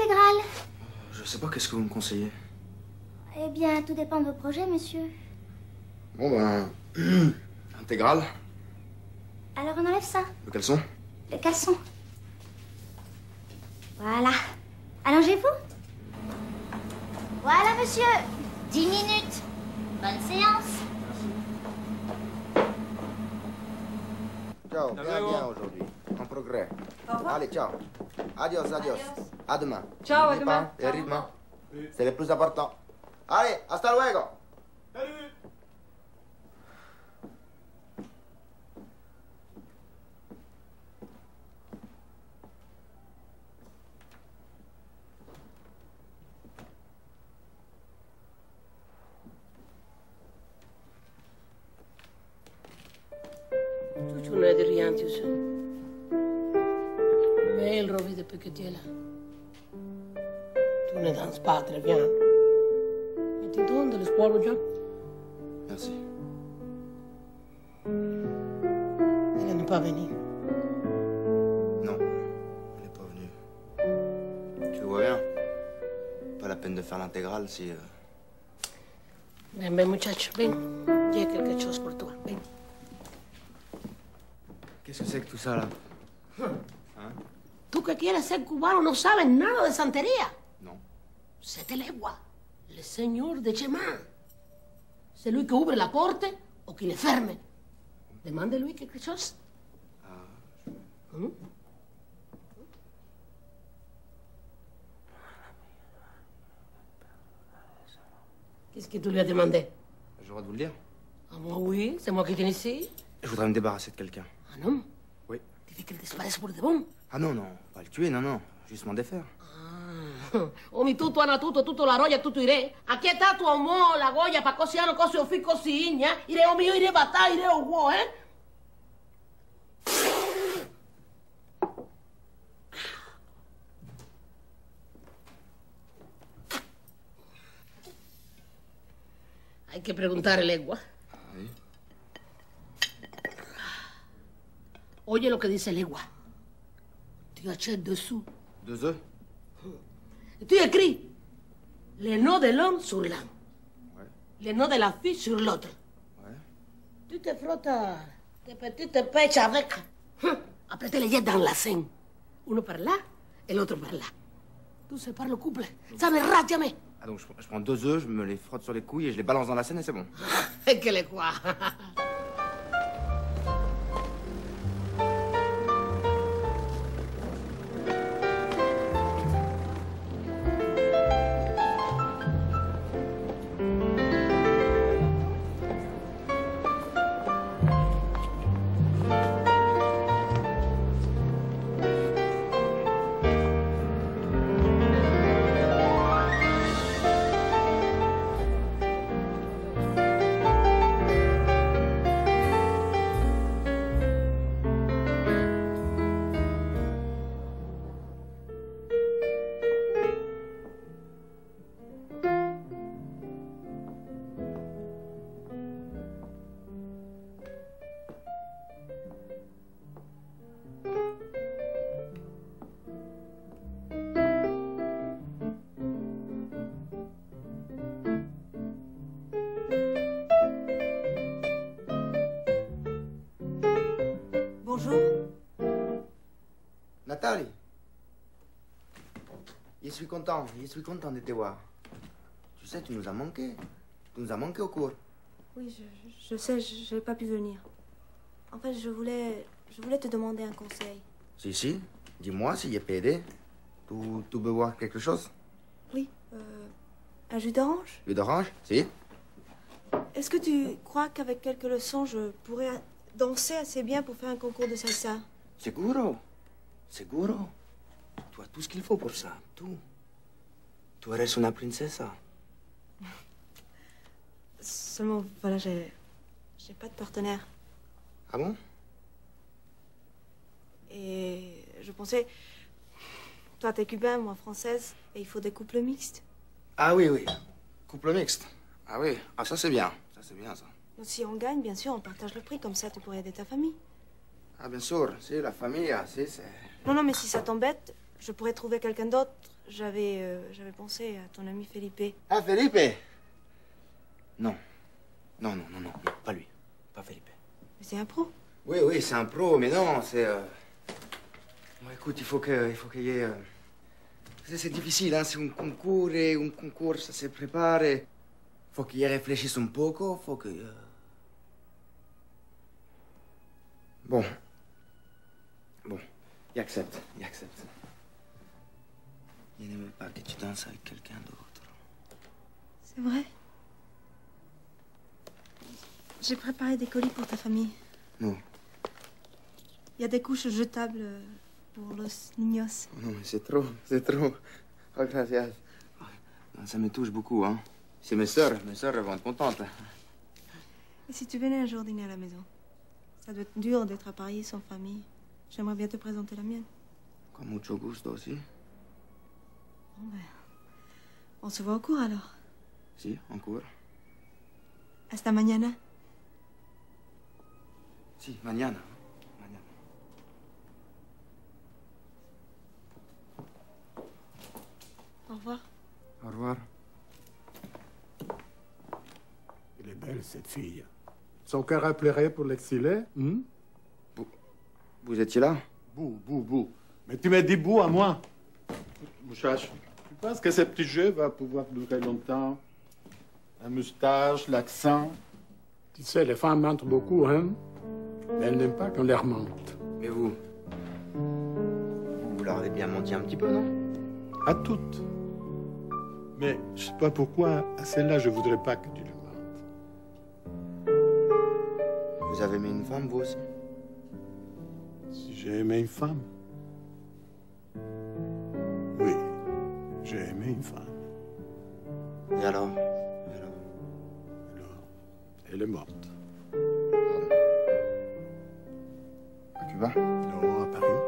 l'intégrale? Je sais pas, qu'est-ce que vous me conseillez? Eh bien, tout dépend de vos projets, monsieur. Bon, ben... intégrale. Alors on enlève ça. Le caleçon? Le caleçon. Voilà. Allongez-vous. Voilà, monsieur. 10 minutes. Bonne séance. Ciao, bien aujourd'hui. En progrès. Allez, ciao. Adios, adios. À demain. Ciao, à N'oubliez demain. pas, le rythme, c'est le plus important. Allez, hasta luego. Salut. Tu ne dis rien, tu sais. Mais il revit depuis que tu es là. Tu ne danses pas très bien. Mais tu donnes de l'espoir aux gens. Merci. Elle n'est pas venue. Non, elle n'est pas venue. Tu vois bien. Pas la peine de faire l'intégrale si... Ven, ven, muchacho, ven. J'ai quelque chose pour toi. Ven. Qu'est-ce que c'est que tout ça, là? Tú que quieres ser cubano no sabes nada de santería. Non. C'est Legua, le señor de Chemán. C'est lui qui ouvre la porte ou qui le ferme. Demande-lui quelque chose. Qu'est-ce que tu lui as demandé? J'ai le droit de vous le dire? Ah, moi, oui, c'est moi qui viens ici. Je voudrais me débarrasser de quelqu'un. Ah non? Oui. Tu veux qu'il disparaisse pour de bon? Ah non, non, pas le tuer, non, non. Juste m'en défaire. Ogni tutto Ana tutto la roya tutto ire. Aquí está tu amor, la goya, pa cosiano, cosio fi cosigna. Ire o mio, ire batà, ire o uo, eh? Hay que preguntar el Legua. Oye lo que dice Legua. Tu achètes dessous. 2 œufs? Tu écris les noms de l'homme sur l'un. Les noms de la fille sur l'autre. Tu te frottes tes petites pêches avec. Après, tu les jettes dans la Seine. Uno par là et l'autre par là. Tout c'est par le couple. Ça ne rate jamais. Ah donc je prends 2 œufs, je me les frotte sur les couilles et je les balance dans la Seine et c'est bon. Et que les quoi? Bonjour. Nathalie. Je suis content de te voir. Tu sais, tu nous as manqué. Tu nous as manqué au cours. Oui, je sais, je n'ai pas pu venir. En fait, je voulais te demander un conseil. Si, dis-moi si je peux aider. Tu veux voir quelque chose? Oui, un jus d'orange? Jus d'orange? Si. Est-ce que tu crois qu'avec quelques leçons, je pourrais danser assez bien pour faire un concours de salsa? Seguro. Seguro. Tu as tout ce qu'il faut pour ça. Tout. Tu eres una princesa. Seulement, voilà, j'ai pas de partenaire. Ah bon? Et je pensais, toi t'es cubain, moi française, et il faut des couples mixtes. Ah oui. Couple mixte. Ah oui. Ah ça c'est bien. Ça c'est bien ça. Donc, si on gagne, bien sûr, on partage le prix, comme ça tu pourrais aider ta famille. Ah bien sûr. Si, la famille, si, c'est... Non, mais si ça t'embête, je pourrais trouver quelqu'un d'autre. j'avais pensé à ton ami Felipe. Ah, Felipe? Non. Non, pas lui. Pas Felipe. Mais c'est un pro. Oui, oui, c'est un pro, mais non, c'est... Bon, écoute, il faut qu'il y ait... C'est difficile, hein, c'est un concours, ça se prépare. Faut qu'il y réfléchisse un poco, faut que... Bon, il accepte. Il n'aime pas que tu danses avec quelqu'un d'autre. C'est vrai. J'ai préparé des colis pour ta famille. Non. Il y a des couches jetables pour los niños. Non, mais c'est trop. Oh, gracias. Ça me touche beaucoup, hein. C'est mes sœurs vont être contentes. Et si tu venais un jour dîner à la maison? Ça doit être dur d'être à Paris sans famille. J'aimerais bien te présenter la mienne. Con mucho gusto aussi. Bon ben, on se voit au cours alors. Si, en cours. Hasta mañana. Si, mañana. Au revoir. Au revoir. Elle est belle, cette fille. Son cœur a pleuré pour l'exilé, hein? Vous étiez là? Bou. Mais tu m'as dit bou à moi. Mouchache, tu penses que ce petit jeu va pouvoir durer longtemps? La moustache, l'accent. Tu sais, les femmes mentent beaucoup, hein? Mais elles n'aiment pas qu'on leur mente. Mais vous leur avez bien menti un petit peu, non? À toutes. Mais je sais pas pourquoi, à celle-là, je voudrais pas que tu le mentes. Vous avez aimé une femme, vous aussi? Si j'ai aimé une femme? Oui, j'ai aimé une femme. Et alors? Elle est morte. À Cuba? Non, à Paris.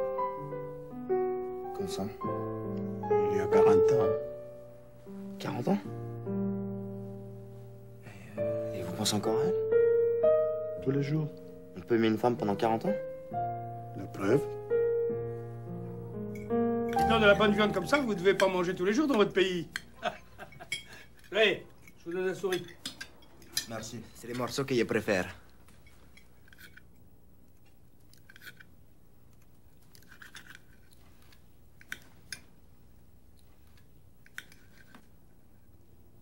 Comme ça? Il y a 40 ans. 40 ans? Et vous pensez encore à elle? Tous les jours. On peut aimer une femme pendant 40 ans? La preuve? Dans de la bonne viande comme ça, vous ne devez pas manger tous les jours dans votre pays. Allez, je vous donne la souris. Merci. C'est les morceaux que je préfère.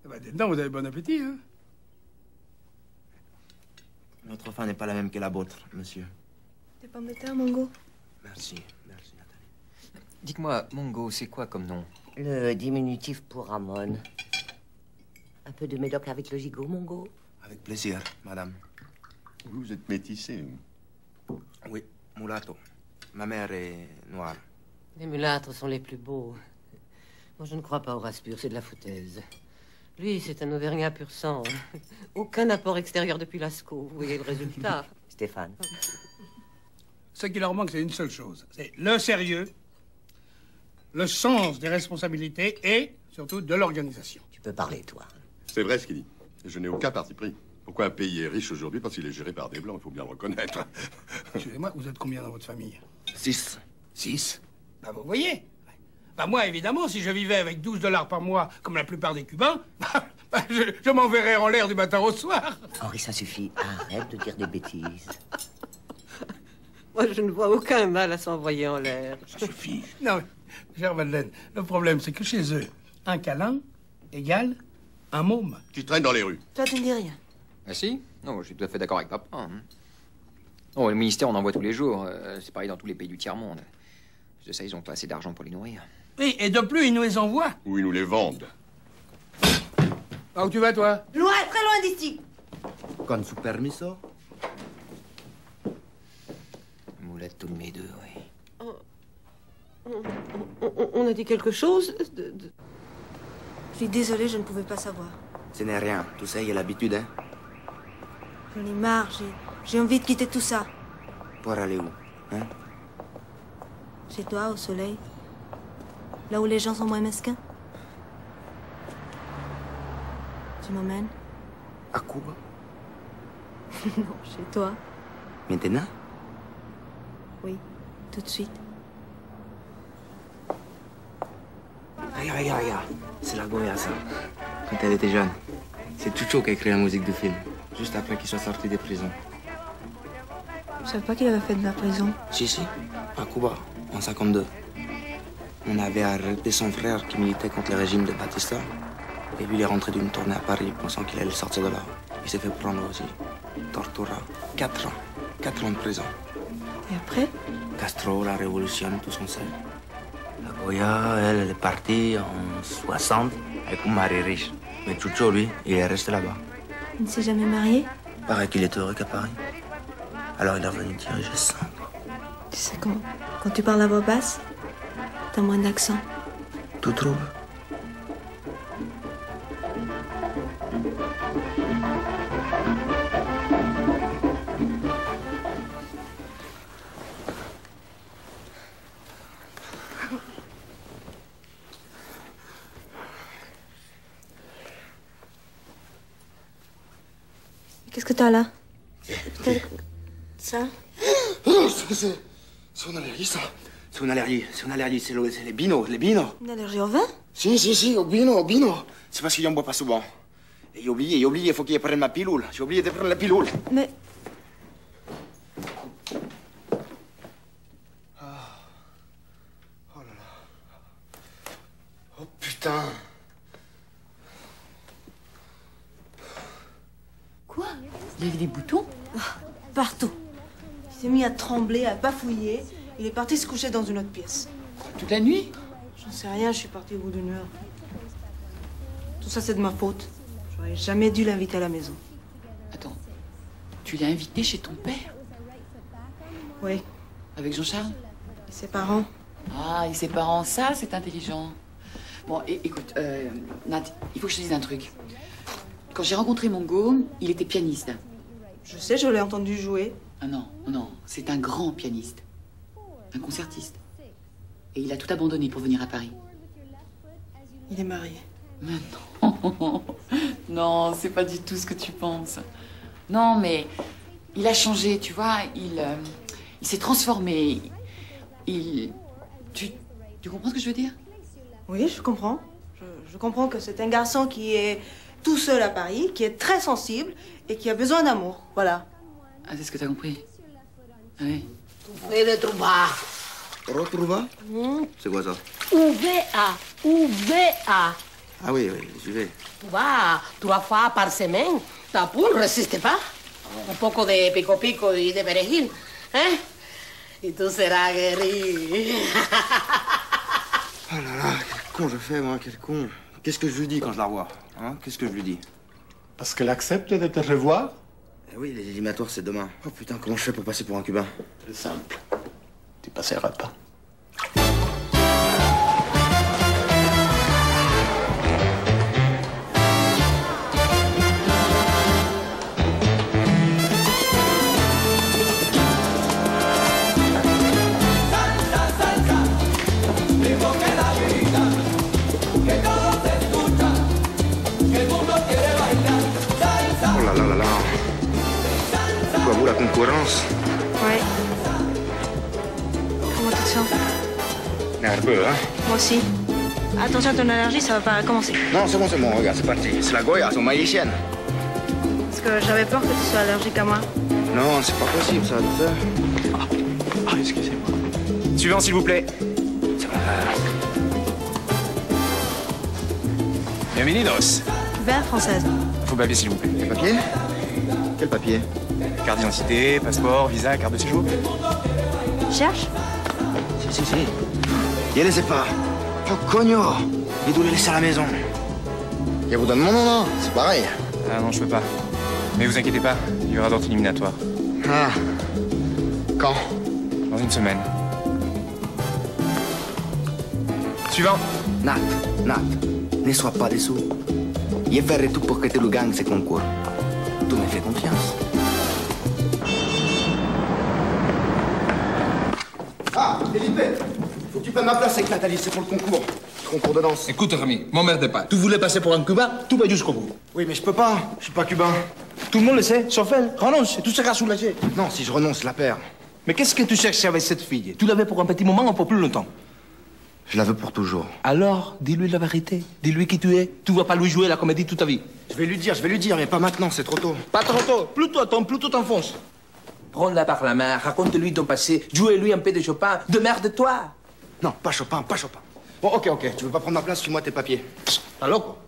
Eh ben, dedans, vous avez bon appétit, hein? Notre faim n'est pas la même que la vôtre, monsieur. Des pommes de terre, Mongo? Merci, Nathalie. Dites-moi, Mongo, c'est quoi comme nom? Le diminutif pour Ramon. Un peu de médoc avec le gigot, Mongo? Avec plaisir, madame. Vous êtes métissé. Oui, mulatto. Ma mère est noire. Les mulâtres sont les plus beaux. Moi, je ne crois pas au race pur, c'est de la foutaise. Lui, c'est un Auvergnat pur sang. Aucun apport extérieur depuis Lascaux. Vous voyez le résultat. Stéphane. Ce qui leur manque, c'est une seule chose. C'est le sérieux, le sens des responsabilités et, surtout, de l'organisation. Tu peux parler, toi. C'est vrai ce qu'il dit. Je n'ai aucun parti pris. Pourquoi un pays est riche aujourd'hui? Parce qu'il est géré par des Blancs, il faut bien le reconnaître. Excusez-moi, vous êtes combien dans votre famille? 6. 6? Bah, vous voyez. Bah, moi, évidemment, si je vivais avec 12 $ par mois, comme la plupart des Cubains, je m'enverrais en l'air du matin au soir. Henri, ça suffit. Arrête de dire des bêtises. Moi, je ne vois aucun mal à s'envoyer en l'air. Ça suffit. Non, mais, chère Madeleine, le problème, c'est que chez eux, un câlin égale un môme. Qui traîne dans les rues. Toi, tu ne dis rien. Ah si? Non, je suis tout à fait d'accord avec papa. Hein. Oh, le ministère, on en voit tous les jours. C'est pareil dans tous les pays du tiers-monde. De ça, ils n'ont pas assez d'argent pour les nourrir. Oui, et de plus, ils nous les envoient. Ou ils nous les vendent. Ah, où tu vas, toi? Loin, très loin d'ici. Con su permiso? Mulatto de mes deux, oui. On a dit quelque chose Je suis désolée, je ne pouvais pas savoir. Ce n'est rien. Tu sais, il y a l'habitude, hein? J'en ai marre, j'ai envie de quitter tout ça. Pour aller où, hein? Chez toi, au soleil. Là où les gens sont moins mesquins. Tu m'emmènes? À Cuba? Non, chez toi. Maintenant? Oui, tout de suite. Hey, Regarde. C'est la Goya, ça. Quand elle était jeune. C'est Chucho qui a écrit la musique du film, juste après qu'il soit sorti des prisons. Je savais pas qu'il avait fait de la prison. Si, à Cuba, en 52. On avait arrêté son frère qui militait contre le régime de Batista. Et lui, il est rentré d'une tournée à Paris, pensant qu'il allait sortir de là. Il s'est fait prendre aussi. Tortura. 4 ans. 4 ans de prison. Et après? Castro, la révolution, tout son sel. La Goya, elle est partie en 60 avec un mari riche. Mais Chucho, lui, il est resté là-bas. Il ne s'est jamais marié? Paraît qu'il est heureux qu'à Paris. Alors il est revenu diriger ça. Tu sais, quand tu parles à voix basse, t'as moins d'accent. Tu trouves? Qu'est-ce que t'as là? Ça? Oh, c'est une allergie, ça. C'est une allergie, c'est les binos. Une allergie au vin? Si, au bino. C'est parce que je n'en bois pas souvent. Et j'ai oublié, il faut que je prenne ma pilule. J'ai oublié de prendre la pilule. Mais... Oh là là. Oh putain. Quoi? Il y avait des boutons? Partout. Il s'est mis à trembler, à bafouiller. Il est parti se coucher dans une autre pièce. Toute la nuit? J'en sais rien, je suis partie au bout d'une heure. Tout ça, c'est de ma faute. J'aurais jamais dû l'inviter à la maison. Attends, tu l'as invité chez ton père? Oui. Avec Jean-Charles? Et ses parents. Ah, et ses parents, ça, c'est intelligent. Bon, écoute, Nat, il faut que je te dise un truc. Quand j'ai rencontré mon Gaume, il était pianiste. Je sais, je l'ai entendu jouer. Ah non, c'est un grand pianiste. Un concertiste. Et il a tout abandonné pour venir à Paris. Il est marié. Mais non, non, c'est pas du tout ce que tu penses. Non, mais il a changé, tu vois. Il s'est transformé. Tu comprends ce que je veux dire? Oui, je comprends. Je comprends que c'est un garçon qui est tout seul à Paris, qui est très sensible et qui a besoin d'amour. Voilà. Ah, c'est ce que t'as compris? Ah oui. Fais de trouva. Retrouva? C'est quoi ça? UVA. Ah oui, j'y vais. Tu vas 3 fois par semaine. Ta poule ne résiste pas. Un poco de pico y de perejil. ¿Eh? Y tú serás guéri. Oh là là, quel con je fais, moi, quel con. Qu'est-ce que je lui dis quand je la revois? Hein? Qu'est-ce que je lui dis? Parce qu'elle accepte de te revoir? Eh oui, les éliminatoires, c'est demain. Oh putain, comment je fais pour passer pour un Cubain? C'est simple. Tu passeras pas. La concurrence. Ouais. Comment tu te sens? Nerveux, hein? Moi aussi. Attention à ton allergie, ça va pas recommencer. Non, c'est bon, regarde, c'est parti. C'est la Goya, c'est ma hygiène. Parce que j'avais peur que tu sois allergique à moi. Non, c'est pas possible, ça, de faire. Excusez-moi. Suivant, s'il vous plaît. Bienvenidos. Vert française. Faut baver, s'il vous plaît. Les papiers? Quel papier? Carte d'identité, passeport, visa, carte de séjour. Cherche? Si. Je les ai pas. Oh, cogno! Il doit les laisser à la maison. Je vous donne mon nom, non? C'est pareil. Ah non, je peux pas. Mais vous inquiétez pas, il y aura d'autres éliminatoires. Ah. Quand? Dans une semaine. Suivant. Nat, ne sois pas déçu. Je ferai tout pour que tu le gagnes, ce concours. Tu me fais confiance. Ah, Felipe, faut que tu prennes ma place avec Nathalie, c'est pour le concours. Le concours de danse. Écoute, Rémi, m'emmerde pas. Tu voulais passer pour un Cubain, tout va jusqu'au bout. Oui, mais je peux pas. Je suis pas cubain. Tout le monde le sait, sauf elle. Renonce et tout sera soulagé. Non, si je renonce, je la perds. Mais qu'est-ce que tu cherches avec cette fille? Tu l'avais pour un petit moment ou pour plus longtemps? Je la veux pour toujours. Alors, dis-lui la vérité. Dis-lui qui tu es. Tu vas pas lui jouer la comédie toute ta vie. Je vais lui dire, mais pas maintenant, c'est trop tôt. Pas trop tôt. Plus tu attends, plus tu t'enfonces. Prends-la par la main, raconte-lui ton passé, joue-lui un peu de Chopin, démerde-toi. Non, pas Chopin, pas Chopin. Bon, ok, tu veux pas prendre ma place, fais-moi tes papiers. T'as loco?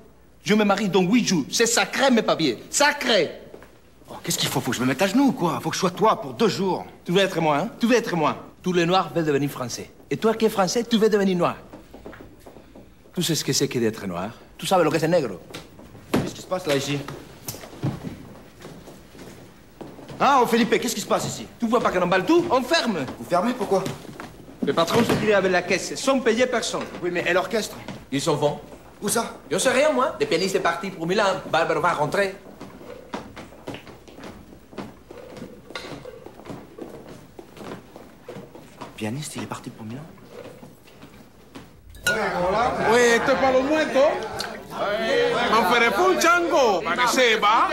Je me marie dans 8 jours. C'est sacré, mes papiers. Sacré. Oh, qu'est-ce qu'il faut? Faut que je me mette à genoux ou quoi? Faut que je sois toi pour 2 jours. Tu veux être moi, hein? Tu veux être moi. Tous les Noirs veulent devenir Français. Et toi qui es Français, tu veux devenir Noir. Tu sais ce que c'est que d'être Noir. Tu sais lo que c'est negro. Qu'est-ce qui se passe là, ici? Ah, Felipe, qu'est-ce qui se passe ici? Tu vois pas qu'on emballe tout? On ferme. Vous fermez? Pourquoi? Le patron se dit avec la caisse, sans payer personne. Oui, mais et l'orchestre? Ils s'en vont. Où ça? Je sais rien, moi. Le pianiste est parti pour Milan. Barbara va rentrer. Le pianiste, il est parti pour Milan? Oye, esto es para los muertos. Manfere fue un chango, para que sepa.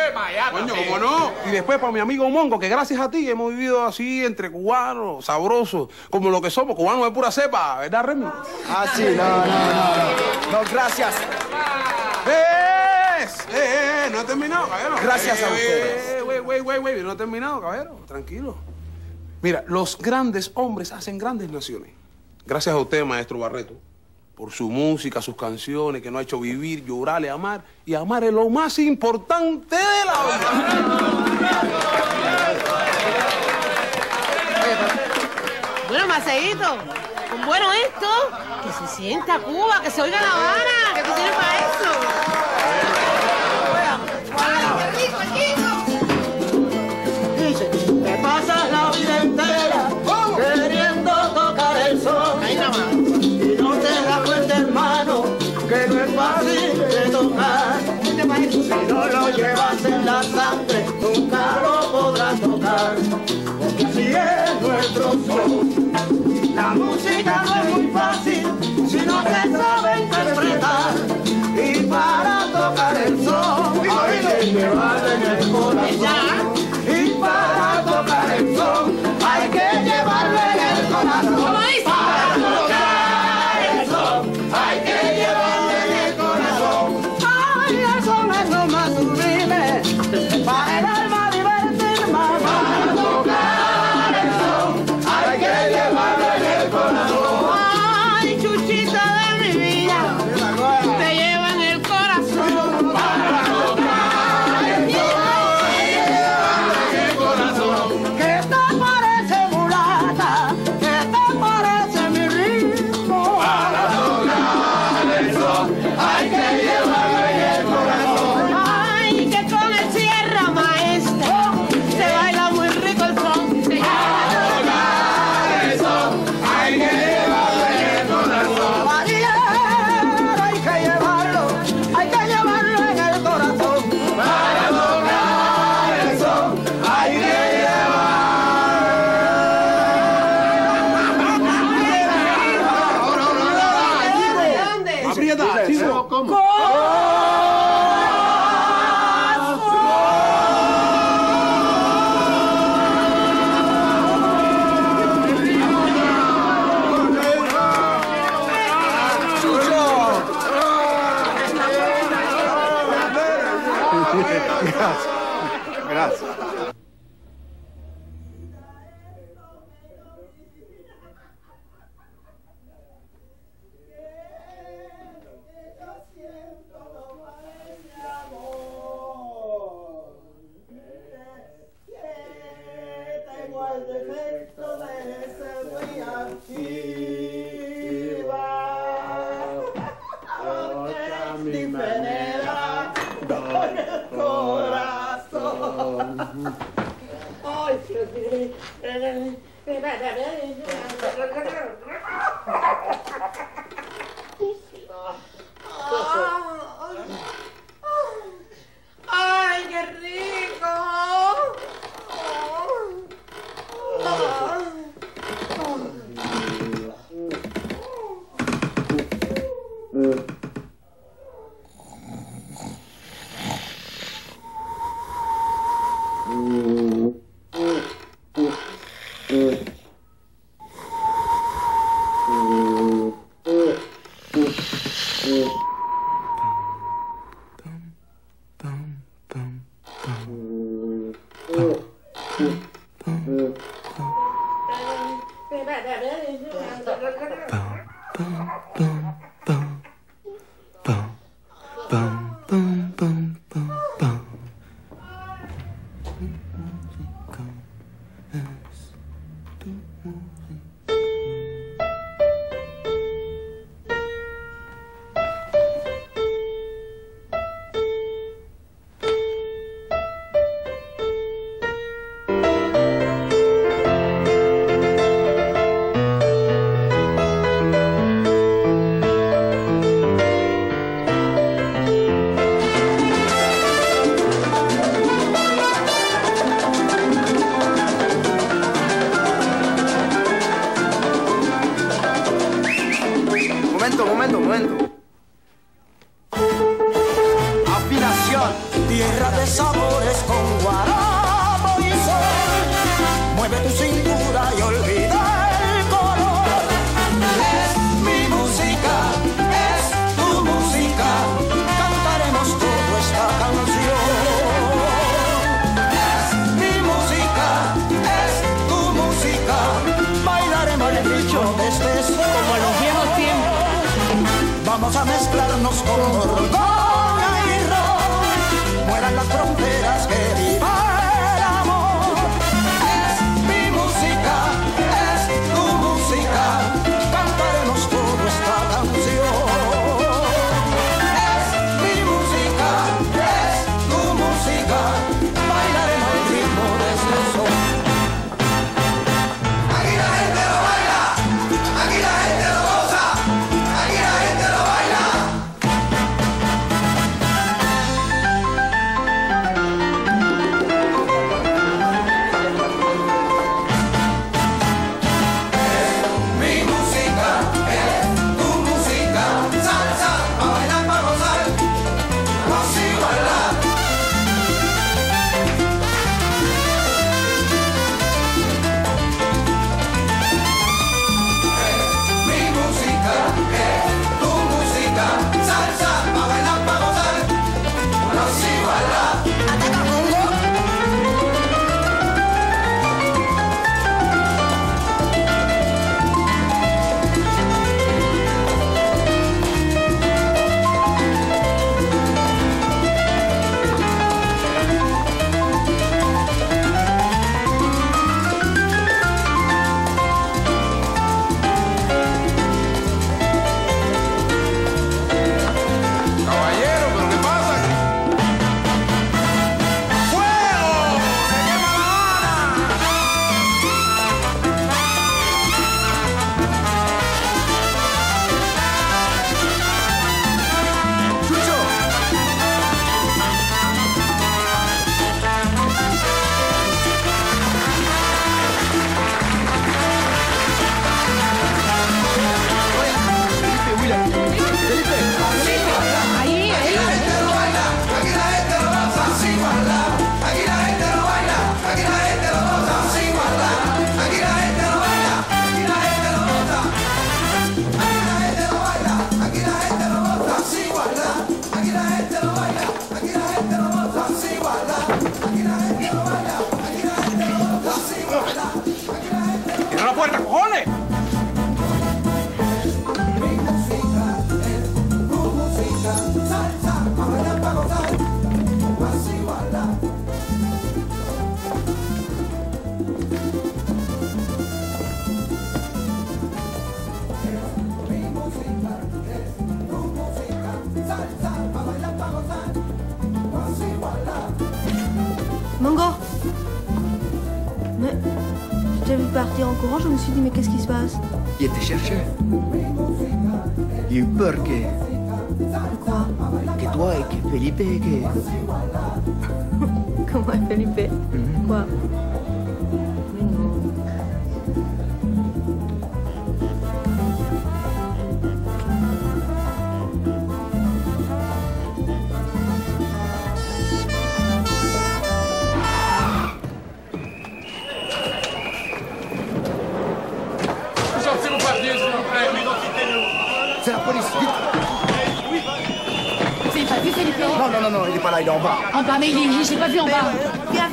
Coño, ¿cómo no? Y después para mi amigo Mongo, que gracias a ti hemos vivido así entre cubanos, sabrosos, como lo que somos, cubanos de pura cepa, ¿verdad, Remy? Ah, sí, no, gracias. No he terminado, caballero. Gracias a ustedes. Güey, no he terminado, caballero. Tranquilo. Mira, los grandes hombres hacen grandes naciones. Gracias a usted, maestro Barreto, por su música, sus canciones, que nos ha hecho vivir, llorar y amar. Y amar es lo más importante de la vida. Bueno, Maceito, con bueno esto, que se sienta Cuba, que se oiga La Habana, que tú tienes para eso. Dice, te pasas la vida entera queriendo tocar el sol. Y no te das cuenta, hermano, que no es fácil de tocar. Si no lo llevas en la sangre, nunca lo podrás tocar. Porque si es nuestro son, la música no es muy fácil si no se sabe interpretar. Y para tocar el son, hay que llevarlo en el corazón. Y para tocar el son, hay que llevarlo en el corazón. Para tocar el son, hay que llevarlo en el corazón. Ay, el son es lo más sublime, para el alma divertir más. Para tocar el son, hay que llevarlo en el corazón. Ay, chuchita de mi vida, te llevo en el corazón. Para tocar el son, hay que llevarlo en el corazón. ¿Qué te parece, mulata? ¿Qué te parece mi ritmo? Para tocar el son, hay que llevarlo en el corazón. Ay, que con el Sierra Maestra se baila muy rico el son. Para tocar el son, hay que llevarlo en el corazón. Hay que llevarlo en el corazón. Para tocar el son, hay que llevarlo. Aprieta, chico. ¿Cómo? Gracias. Tengo el defecto de ser muy activa. Porque mi venera con el corazón. Ay, Ay, qué rico. Momento. Afinación. Tierra de sabores con guarapo y sol. Mueve tu cintura y olvida el color. Es mi música, es tu música. Cantaremos toda esta canción. Es mi música, es tu música. Bailaremos el bicho de este sol. Como en los viejos tiempos. Vamos a mezclarnos con Borgoña y ron. Mueran las fronteras, que viva el amor. Es mi música, es tu música. Cantaremos toda esta canción. Es mi música, es tu música. Bailaremos el ritmo de este son. Aquí la gente lo baila, aquí la gente lo goza, aquí la gente lo baila. Mi música es tu música, salsa, pa' bailar, pa' gozar, más igualdad. Mi música es tu música, salsa, pa' bailar, pa' gozar, más igualdad. Ataca Congo. Caballero, ¿pero qué pasa aquí? ¡Fuego! ¡Se quema La Habana! ¡Chucho! Ahí, aquí la gente lo baila, aquí la gente lo goza, sin igualdad. Aquí la gente lo baila, aquí la gente lo goza, sin igualdad. Aquí la gente lo baila, aquí la gente lo goza. Aquí la gente lo baila, aquí la gente lo goza, sin igualdad. Aquí la gente lo baila, aquí la gente lo goza, sin igualdad. Aquí la gente lo baila, aquí la gente lo goza, sin igualdad. ¡Cierra la puerta, cojones! Salsa, pa' bailar, pa' gozar, más igualdad. Mi música es tu música, salsa, pa' bailar, pa' gozar, más igualdad. Mongo Mais je t'ai vu partir en courant, je me suis dit mais qu'est-ce qui se passe? Il te cherchait. J'ai eu peur que toi et que Felipe, que... Comment Felipe? Quoi? Mais non. Sortez vos papiers, s'il vous plaît. C'est la police, vite. Vous avez pas vu Felipe? Non, il est pas là, il est en bas. En bas, mais je l'ai pas vu en bas. Viens.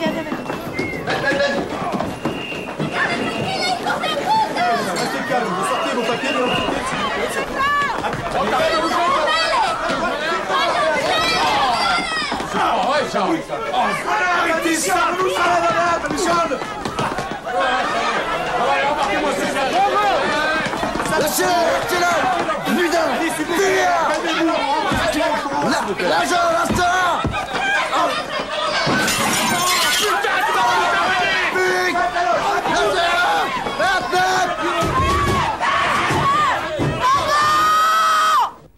Commission! Commission! Lâchez-le! Lâchez-le! Putain! Putain! L'agent, l'instant!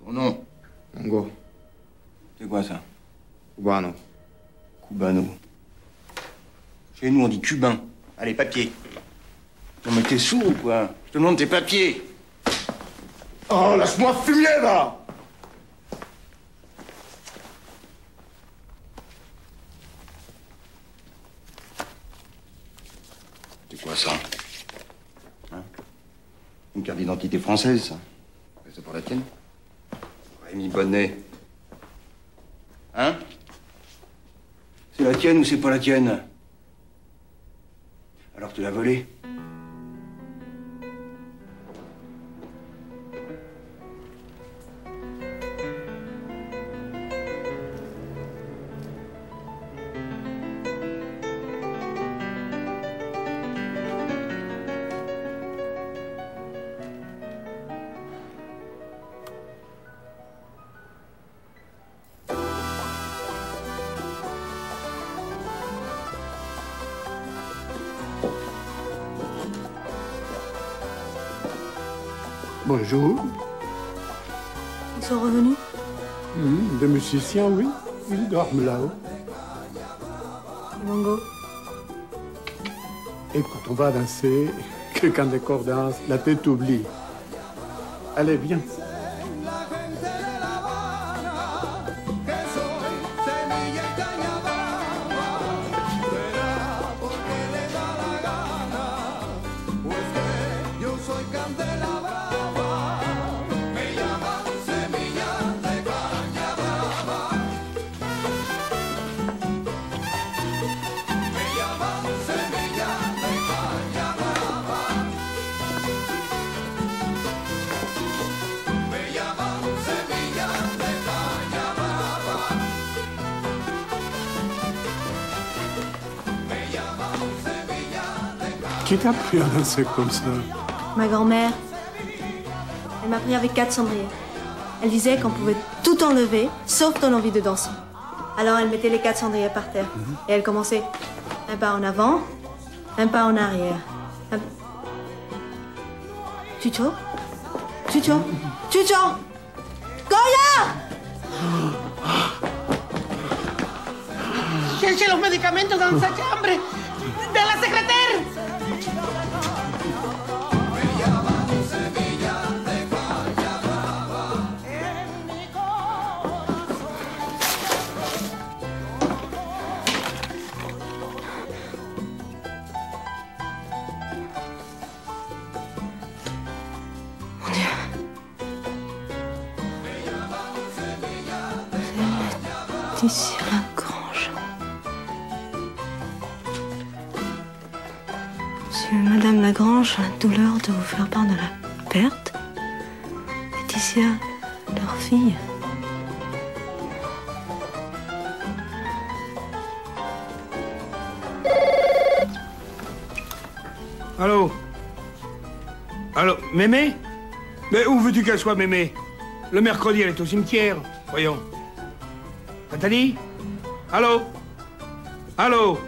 Ton nom? Mongo. C'est quoi ça? Cubano. Cubano. Chez nous, on dit cubain. Allez, papier. Non, mais t'es sourd ou quoi? Je te demande tes papiers. Oh, laisse-moi fumer, là! C'est quoi ça? Hein? Une carte d'identité française, ça? C'est pour la tienne? Rémi Bonnet. Hein? C'est la tienne ou c'est pas la tienne? Alors tu l'as volée? Bonjour. Ils sont revenus? Des musiciens, oui. Ils dorment là-haut. Et Mongo? Et quand on va danser, quelqu'un des corps danse, la tête oublie. Allez, viens. Qui t'a appris à danser comme ça? Ma grand-mère. Elle m'a pris avec 4 cendriers. Elle disait qu'on pouvait tout enlever, sauf ton envie de danser. Alors elle mettait les 4 cendriers par terre. Et elle commençait un pas en avant, un pas en arrière. Chucho? Chucho? Chucho! Goya! Cherche los medicamentos dans sa chambre. De la secrétaire. Laetitia Lagrange. Monsieur et Madame Lagrange, la douleur de vous faire part de la perte. Laetitia, leur fille. Allô? Allô, Mémé? Mais où veux-tu qu'elle soit, Mémé? Le mercredi, elle est au cimetière. Voyons. Nathalie? Allô? Allô?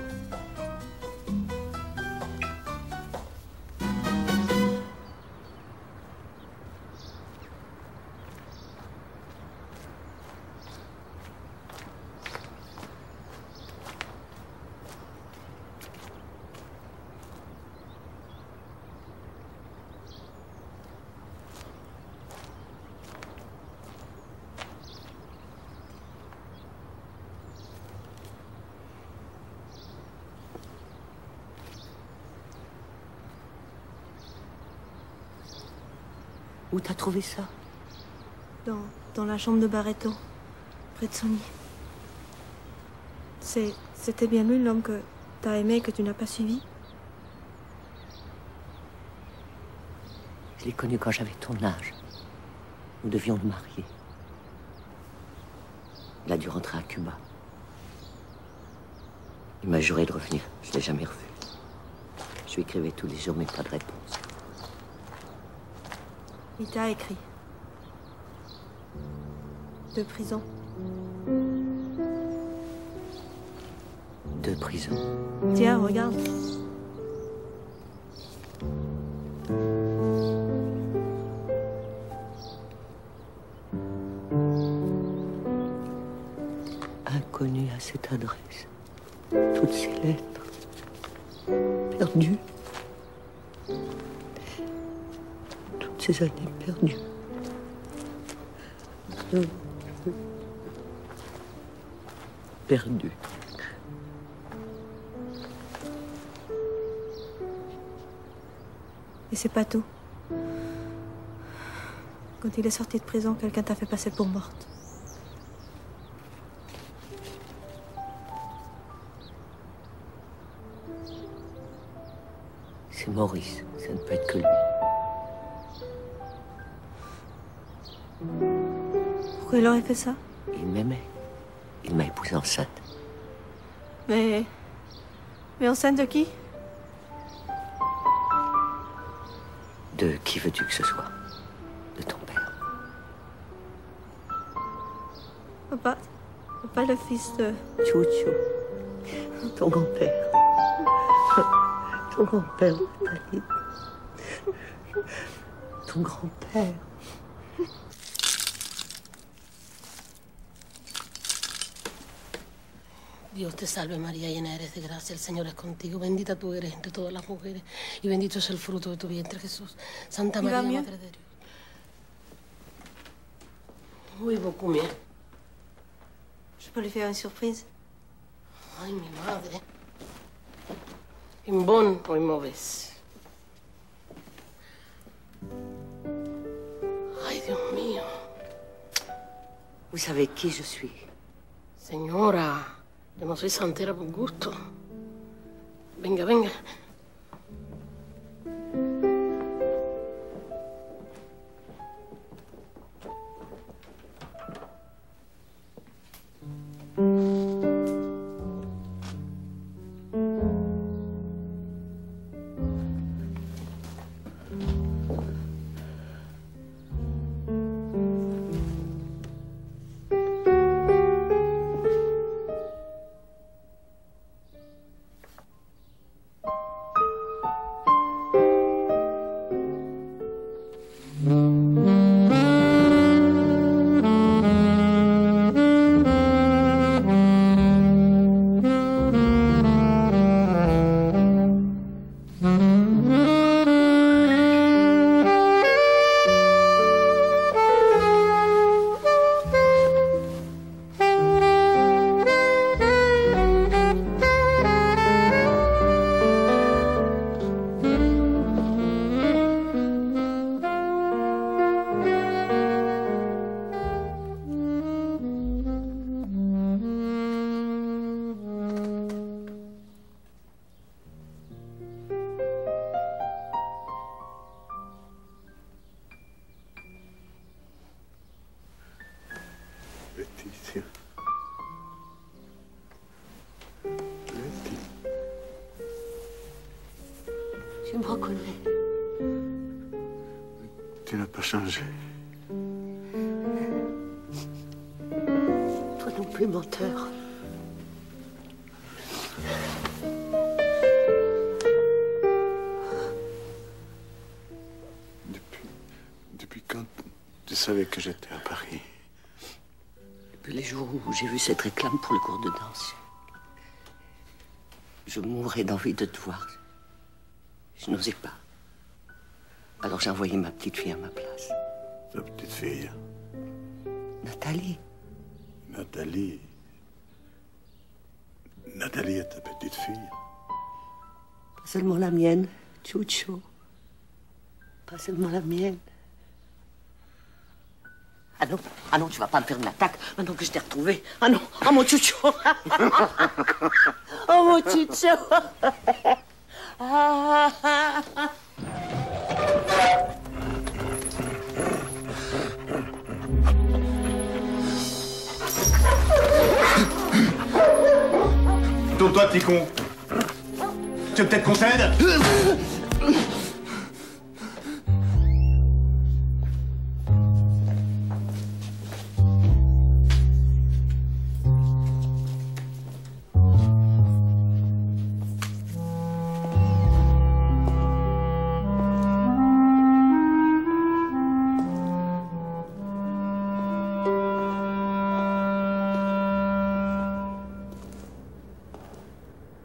Où t'as trouvé ça? Dans la chambre de Barreto, près de Sony. C'était bien lui l'homme que t'as aimé et que tu n'as pas suivi? Je l'ai connu quand j'avais ton âge. Nous devions nous marier. Il a dû rentrer à Cuba. Il m'a juré de revenir. Je l'ai jamais revu. Je lui écrivais tous les jours, mais pas de réponse. Il t'a écrit. De prison. De prison. Tiens, regarde. Inconnu à cette adresse. Toutes ces lettres. Perdues. Toutes ces années perdues. Perdues. Et c'est pas tout. Quand il est sorti de prison, quelqu'un t'a fait passer pour morte. C'est Maurice, ça ne peut être que lui. Pourquoi il aurait fait ça? Il m'aimait. Il m'a épousée enceinte. Mais enceinte de qui? De qui veux-tu que ce soit? De ton père. Pas le fils de... Chucho. Ton grand-père. Ton grand-père, Nathalie. Ton grand-père. Dios te salve María, llena eres de gracia, el Señor es contigo, bendita tú eres entre todas las mujeres y bendito es el fruto de tu vientre, Jesús. Santa María, Madre de Dios. Oui, beaucoup mieux. Je peux lui faire une surprise? Ay, mi madre. Une bonne ou une mauvaise? Ay, Dios mío. Vous savez qui je suis? Señora, yo no soy santera por gusto. Venga, venga. Tu me reconnais. Tu n'as pas changé. Toi non plus, menteur. Depuis quand tu savais que j'étais à Paris? Depuis les jours où j'ai vu cette réclame pour le cours de danse. Je mourais d'envie de te voir. Je n'osais pas. Alors j'ai envoyé ma petite fille à ma place. Ta petite fille? Nathalie. Nathalie? Nathalie est ta petite fille? Pas seulement la mienne, Chucho. Pas seulement la mienne. Ah non, tu vas pas me faire une attaque maintenant que je t'ai retrouvé. Ah non, oh mon Chucho. Oh mon Chucho. Tourne-toi, petit con? Tu veux peut-être qu'on t'aide?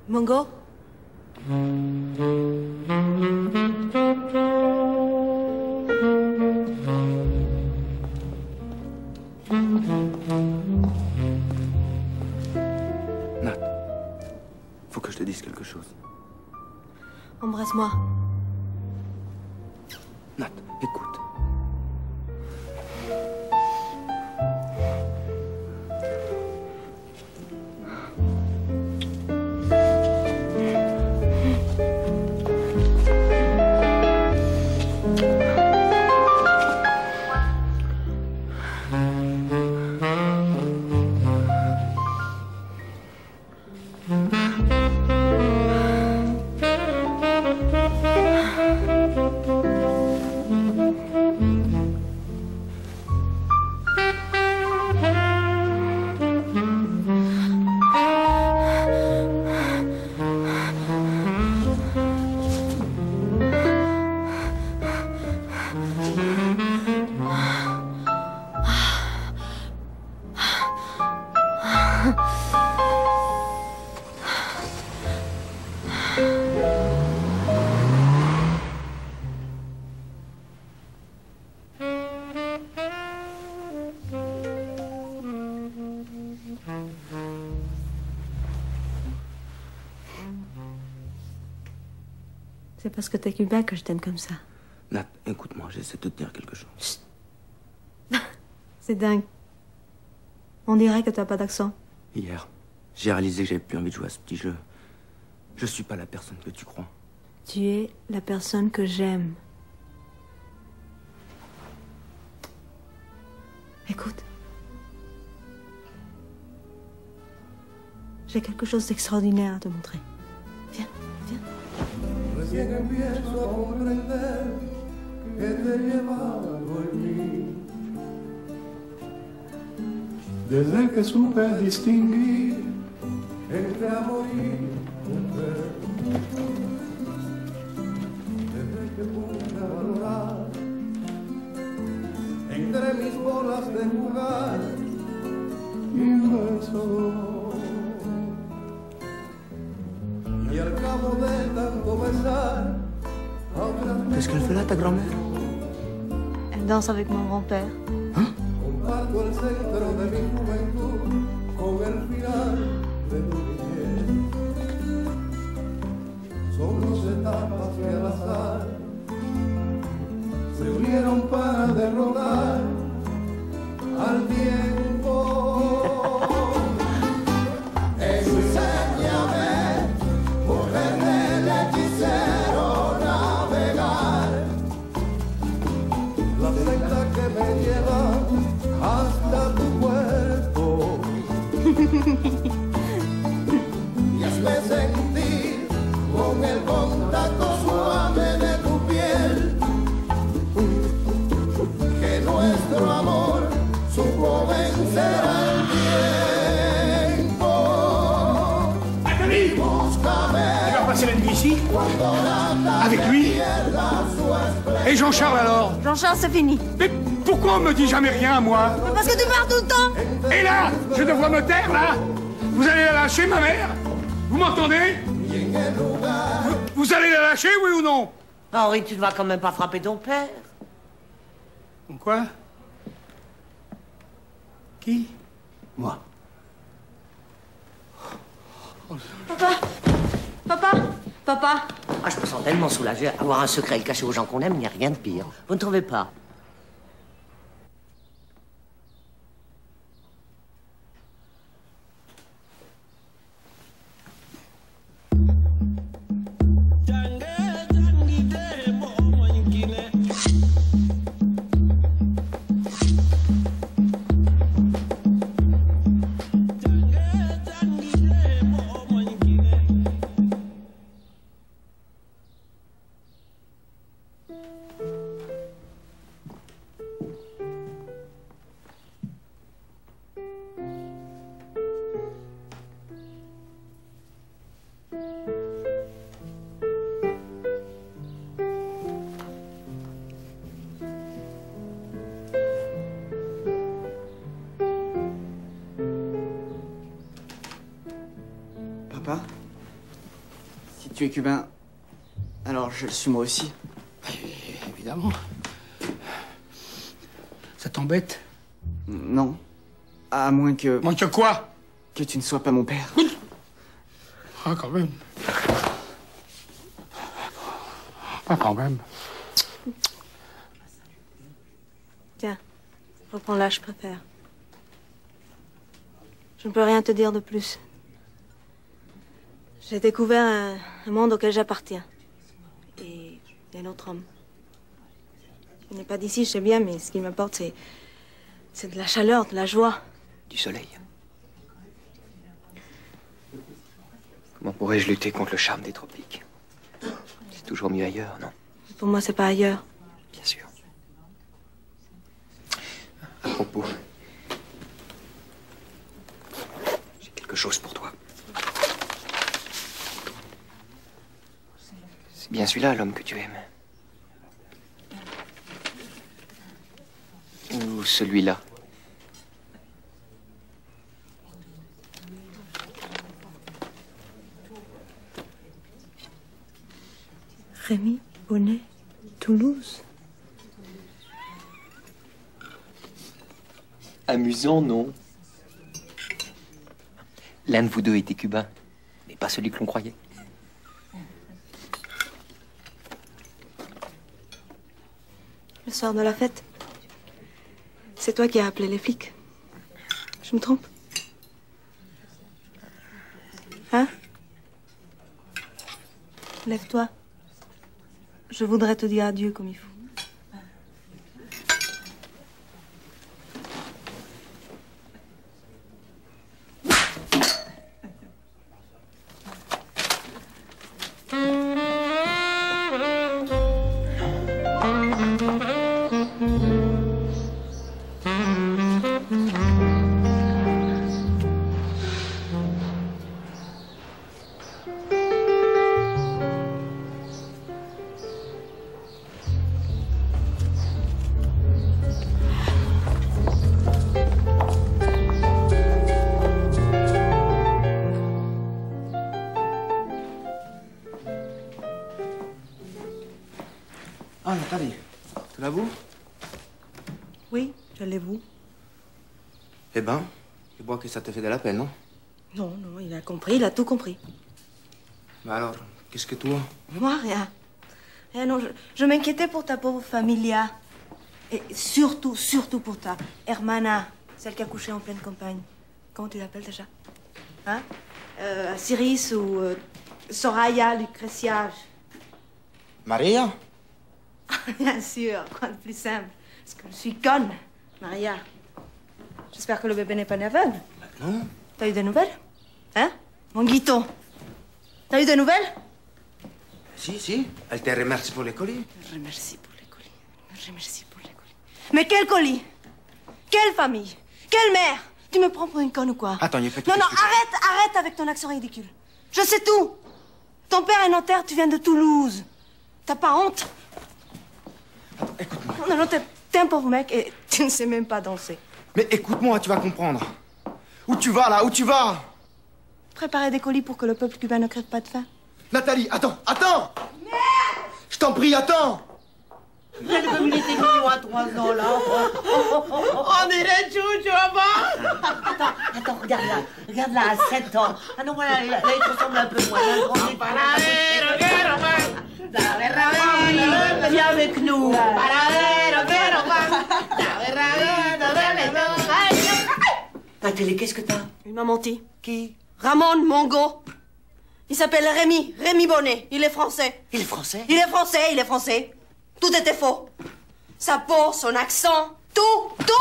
Mongo? Nat, faut que je te dise quelque chose. Embrasse-moi. Nat, écoute. C'est parce que t'es cubain que je t'aime comme ça. Nat, écoute-moi, j'essaie de te dire quelque chose. Chut. C'est dingue. On dirait que t'as pas d'accent. Hier, j'ai réalisé que j'avais plus envie de jouer à ce petit jeu. Je suis pas la personne que tu crois. Tu es la personne que j'aime. Écoute. J'ai quelque chose d'extraordinaire à te montrer. Viens, viens. Recién empiezo a comprender que te he llevado en mí. Desde que supe distinguir entre amor y mujer. Desde que pude valorar entre mis bolas de jugar y un beso. Y al cabo de tanto besar, Qu'est-ce qu'elle fait là, ta grand-mère? Elle danse avec mon grand-père. comparto el centro de mi juventud con el final de tu niñez. Son dos etapas que al azar se unieron para derrotar al tiempo. Enséñame, mujer del hechicero, navegar la senda que me lleva hasta tu cuerpo y hazme sentir con el contacto suave de tu piel que nuestro amor supo vencer al tiempo. Nathalie! Tu vas passer la nuit ici? Avec lui? Et Jean-Charles alors? Jean-Charles, c'est fini. Mais pourquoi on me dit jamais rien, moi? Mais parce que tu parles tout le temps. Et là, je devrais me taire, là? Vous allez la lâcher, ma mère? Vous m'entendez? Vous allez la lâcher, oui ou non? Henri, tu ne vas quand même pas frapper ton père. Quoi? Qui? Moi. Papa! Papa! Papa! Ah, je me sens tellement soulagé. Avoir un secret et le cacher aux gens qu'on aime, il n'y a rien de pire. Vous ne trouvez pas? tu es cubain, alors je le suis moi aussi. Évidemment. Ça t'embête? Non. À moins que... Moins que quoi? Que tu ne sois pas mon père. Ah, quand même. Ah, quand même. Tiens, reprends-la, je préfère. Je ne peux rien te dire de plus. J'ai découvert un monde auquel j'appartiens. Et un autre homme. Il n'est pas d'ici, je sais bien, mais ce qui m'importe, c'est de la chaleur, de la joie. Du soleil. Comment pourrais-je lutter contre le charme des tropiques? C'est toujours mieux ailleurs, non? Pour moi, c'est pas ailleurs. Bien sûr. À propos, j'ai quelque chose pour toi. C'est bien celui-là, l'homme que tu aimes. Ou celui-là. Rémi Bonnet, Toulouse. Amusant, non? L'un de vous deux était cubain, mais pas celui que l'on croyait. Le soir de la fête, c'est toi qui as appelé les flics. Je me trompe? Hein? Lève-toi. Je voudrais te dire adieu comme il faut. Ah, Nathalie, tu l'avoues? Oui, je l'avoue. Eh ben, je vois que ça te fait de la peine, non? Non, non, il a compris, il a tout compris. Bah alors, qu'est-ce que toi? Moi, rien. Rien, non, je m'inquiétais pour ta pauvre familia. Et surtout, surtout pour ta hermana, celle qui a couché en pleine campagne. Comment tu l'appelles déjà? Hein? Cyrus ou Soraya, Lucretia. Maria? Bien sûr, quoi de plus simple. Parce que je suis conne, Maria. J'espère que le bébé n'est pas aveugle. Non. T'as eu des nouvelles? Hein? Mon Guiton. T'as eu des nouvelles? Si, si. Elle te remercie pour les colis. Remercie pour les colis. Remercie pour les colis. Mais quel colis? Quelle famille? Quelle mère? Tu me prends pour une conne ou quoi? Attends, il fait Non, non, arrête avec ton accent ridicule. Je sais tout. Ton père est notaire, tu viens de Toulouse. T'as pas honte? Attends, écoute-moi. Non, non, t'es un pauvre mec et tu ne sais même pas danser. Mais écoute-moi, tu vas comprendre. Où tu vas, là? Où tu vas? Préparer des colis pour que le peuple cubain ne crève pas de faim. Nathalie, attends, attends! Merde! Je t'en prie, attends! Mais comme il était mignon à 3 ans, là. On dirait Chouchou avant. Attends, regarde-la à 7 ans. Ah non, voilà, là, il te ressemble un peu moins. Viens avec nous. Nathalie, qu'est-ce que t'as? Il m'a menti. Qui? Ramon Mongo. Il s'appelle Rémi Bonnet. Il est français. Il est français? Il est français, il est français. Tout était faux. Sa peau, son accent, tout.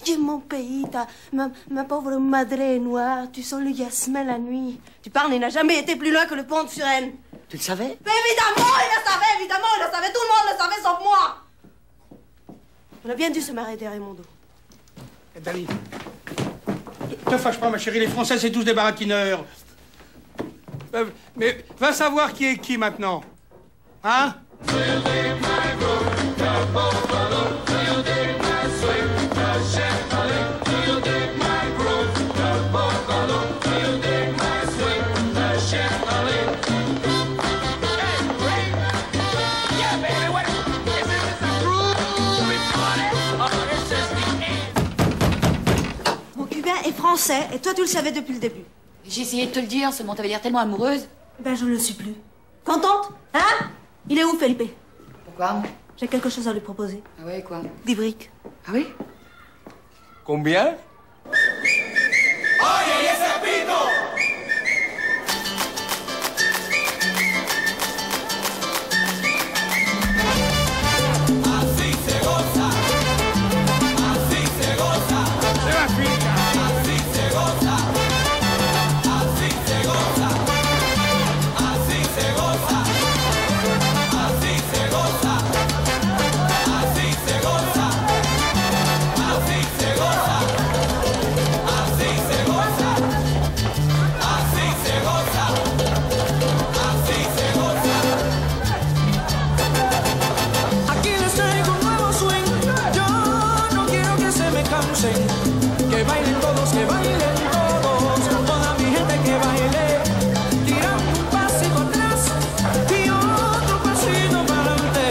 Dieu, mon pays, ma pauvre madre noire, tu sens le jasmin la nuit. Tu parles, il n'a jamais été plus loin que le pont de Suresnes. Tu le savais? Mais évidemment, il le savait, tout le monde le savait sauf moi. On a bien dû se marier derrière mon dos. Nathalie, te fâche pas, ma chérie, les Français, c'est tous des baratineurs. Mais va savoir qui est qui maintenant. Hein? on sait, et toi tu le savais depuis le début. J'ai essayé de te le dire, seulement t'avais l'air tellement amoureuse. Ben je ne le suis plus. Contente? Hein? Il est où, Felipe? Pourquoi? J'ai quelque chose à lui proposer. Ah ouais, quoi? Des briques. Ah oui? Combien? ¡Oye, ese pito! Así se goza, así se goza, así se goza, así se goza, así se goza, así se goza, así se goza, así se goza, así se goza, así se goza, así se goza. Aquí les traigo un nuevo swing. Yo no quiero que se me cansen. Que bailen todos, que bailen todos. Toda mi gente que baile. Tirando un pasito atrás y otro pasito para adelante.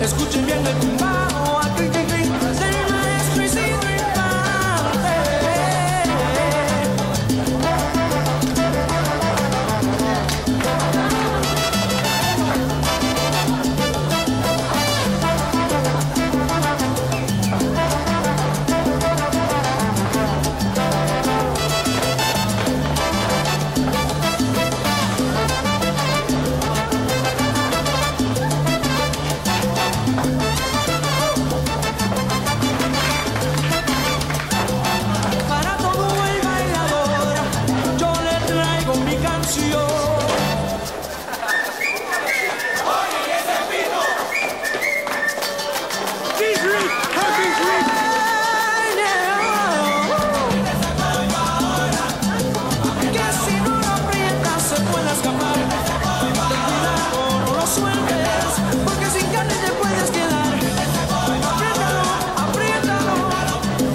Escuchen bien el tumbado, aquel que grita del maestro Isidro Infante. Para todo el bailador, yo le traigo mi canción. ¡Oye, ese pito! Que si no lo aprietas se puede escapar. Ten cuidado, no lo sueltes, porque sin carne te puedes quedar. Apriétalo, apriétalo,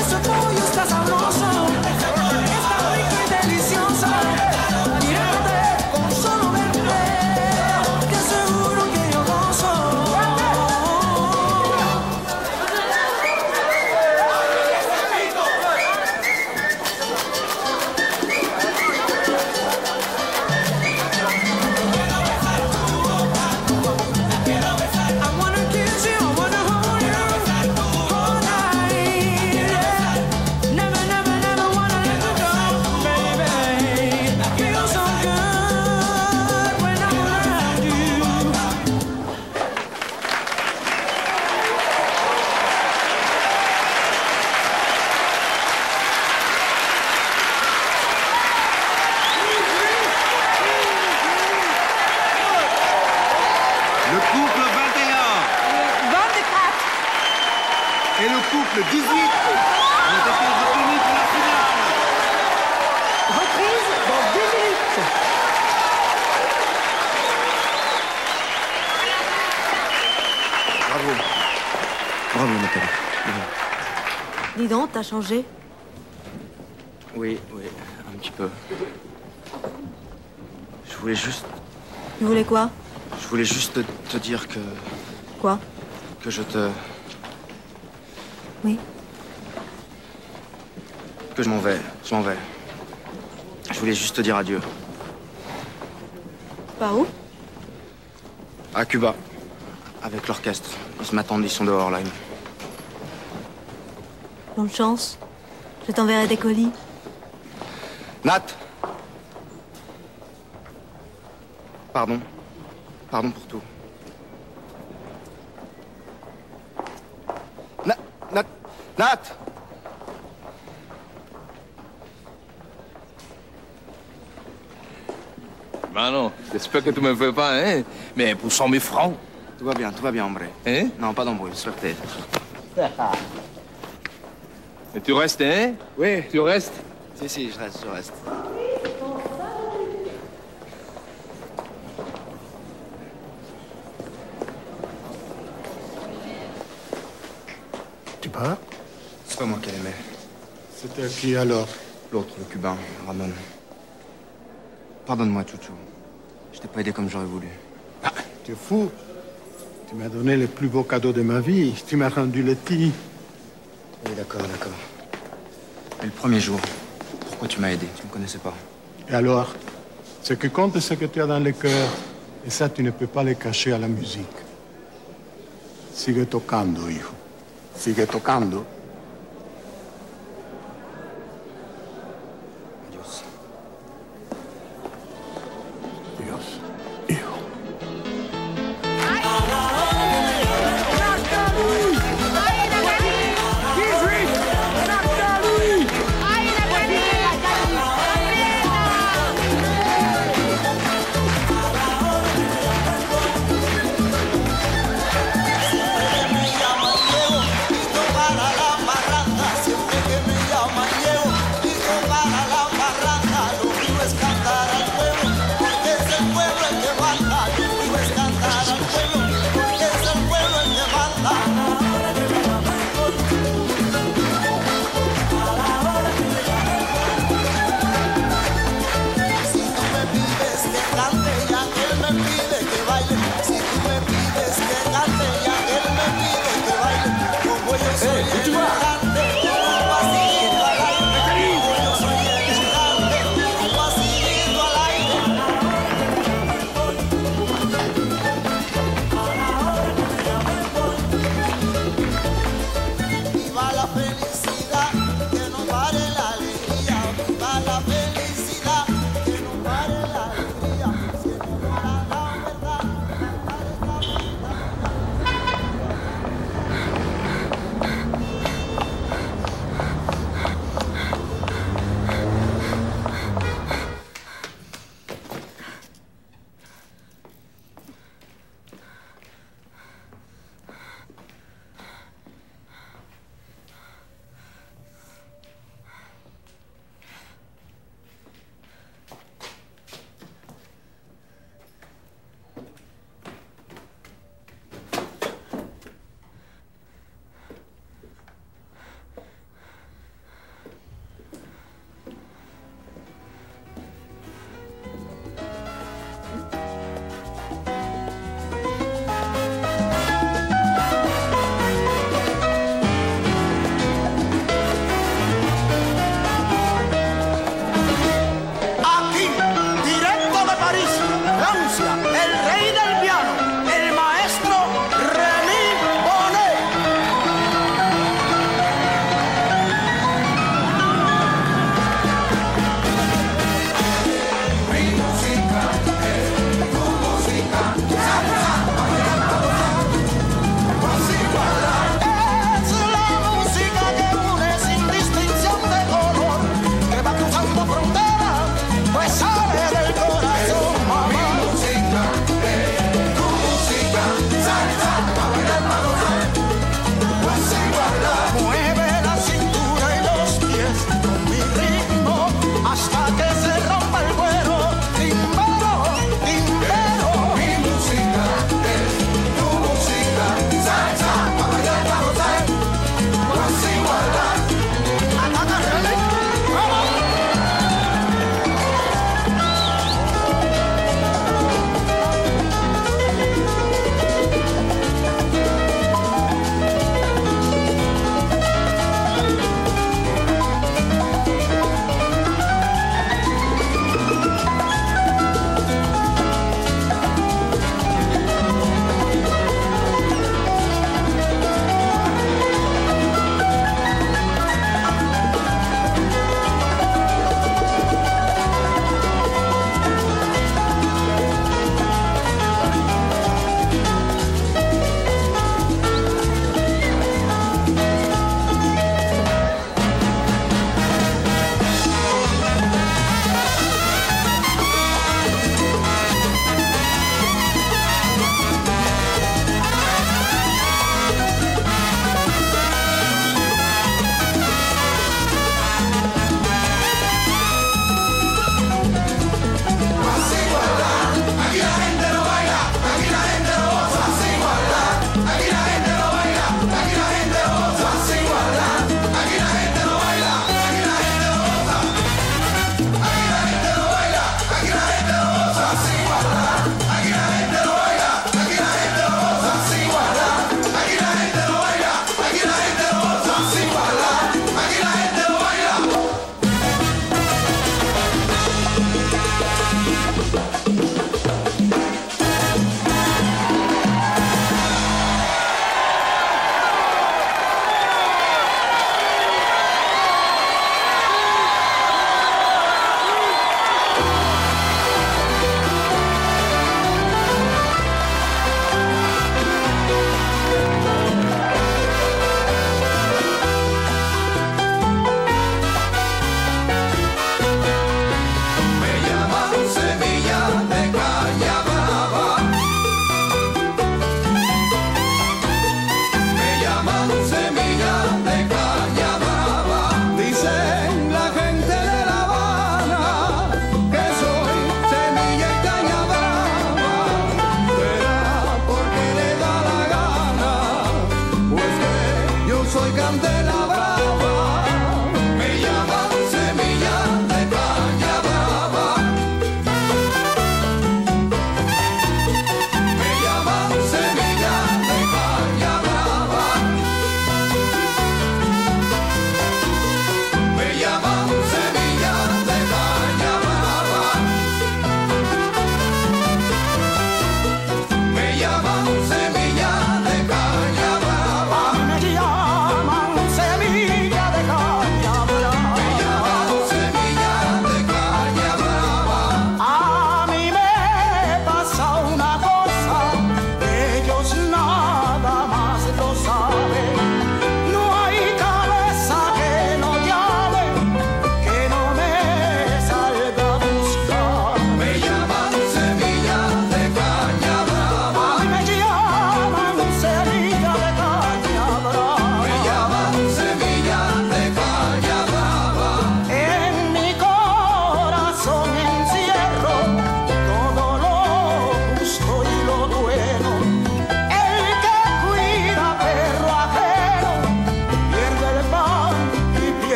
ese pollo está sabroso, está rico y delicioso. Tírate con solo verte, que seguro que yo gozo. I wanna kiss you, I wanna hold you all night. Never, never, never wanna let you go, baby. Feels so good when I'm around you. Le couple 21 et le couple 18 ont été retenus pour la finale. Reprise dans 10 minutes. Bravo. Bravo, Nathalie. Dis donc, t'as changé. Oui, oui, un petit peu. Je voulais juste... Tu voulais quoi? Je voulais juste te dire que... Quoi? Que je te... Oui. Que je m'en vais. Je m'en vais. Je voulais juste te dire adieu. Par où? À Cuba. Avec l'orchestre. Ils m'attendent, ils sont dehors, là. Bonne chance. Je t'enverrai des colis. Nat! Pardon. Pardon pour tout. Nat! Ben non, j'espère que tu me fais pas, hein? Mais pour 100 000 francs. Tout va bien, hombre. Hein? Non, pas d'embrouille, suerte. Et tu restes, hein? Oui. Tu restes? Si, je reste. Tu pars? C'est pas moi qu'elle aimait. C'était qui alors? L'autre, le cubain, Ramon. Pardonne-moi, Chouchou. Je t'ai pas aidé comme j'aurais voulu. Tu es fou. Tu m'as donné le plus beau cadeau de ma vie. Tu m'as rendu le petit. Oui, d'accord. Mais le premier jour, Pourquoi tu m'as aidé? Tu me connaissais pas. Et alors? Ce qui compte, c'est ce que tu as dans le cœur. Et ça, tu ne peux pas le cacher à la musique. Sigue tocando, hijo. Sigue tocando.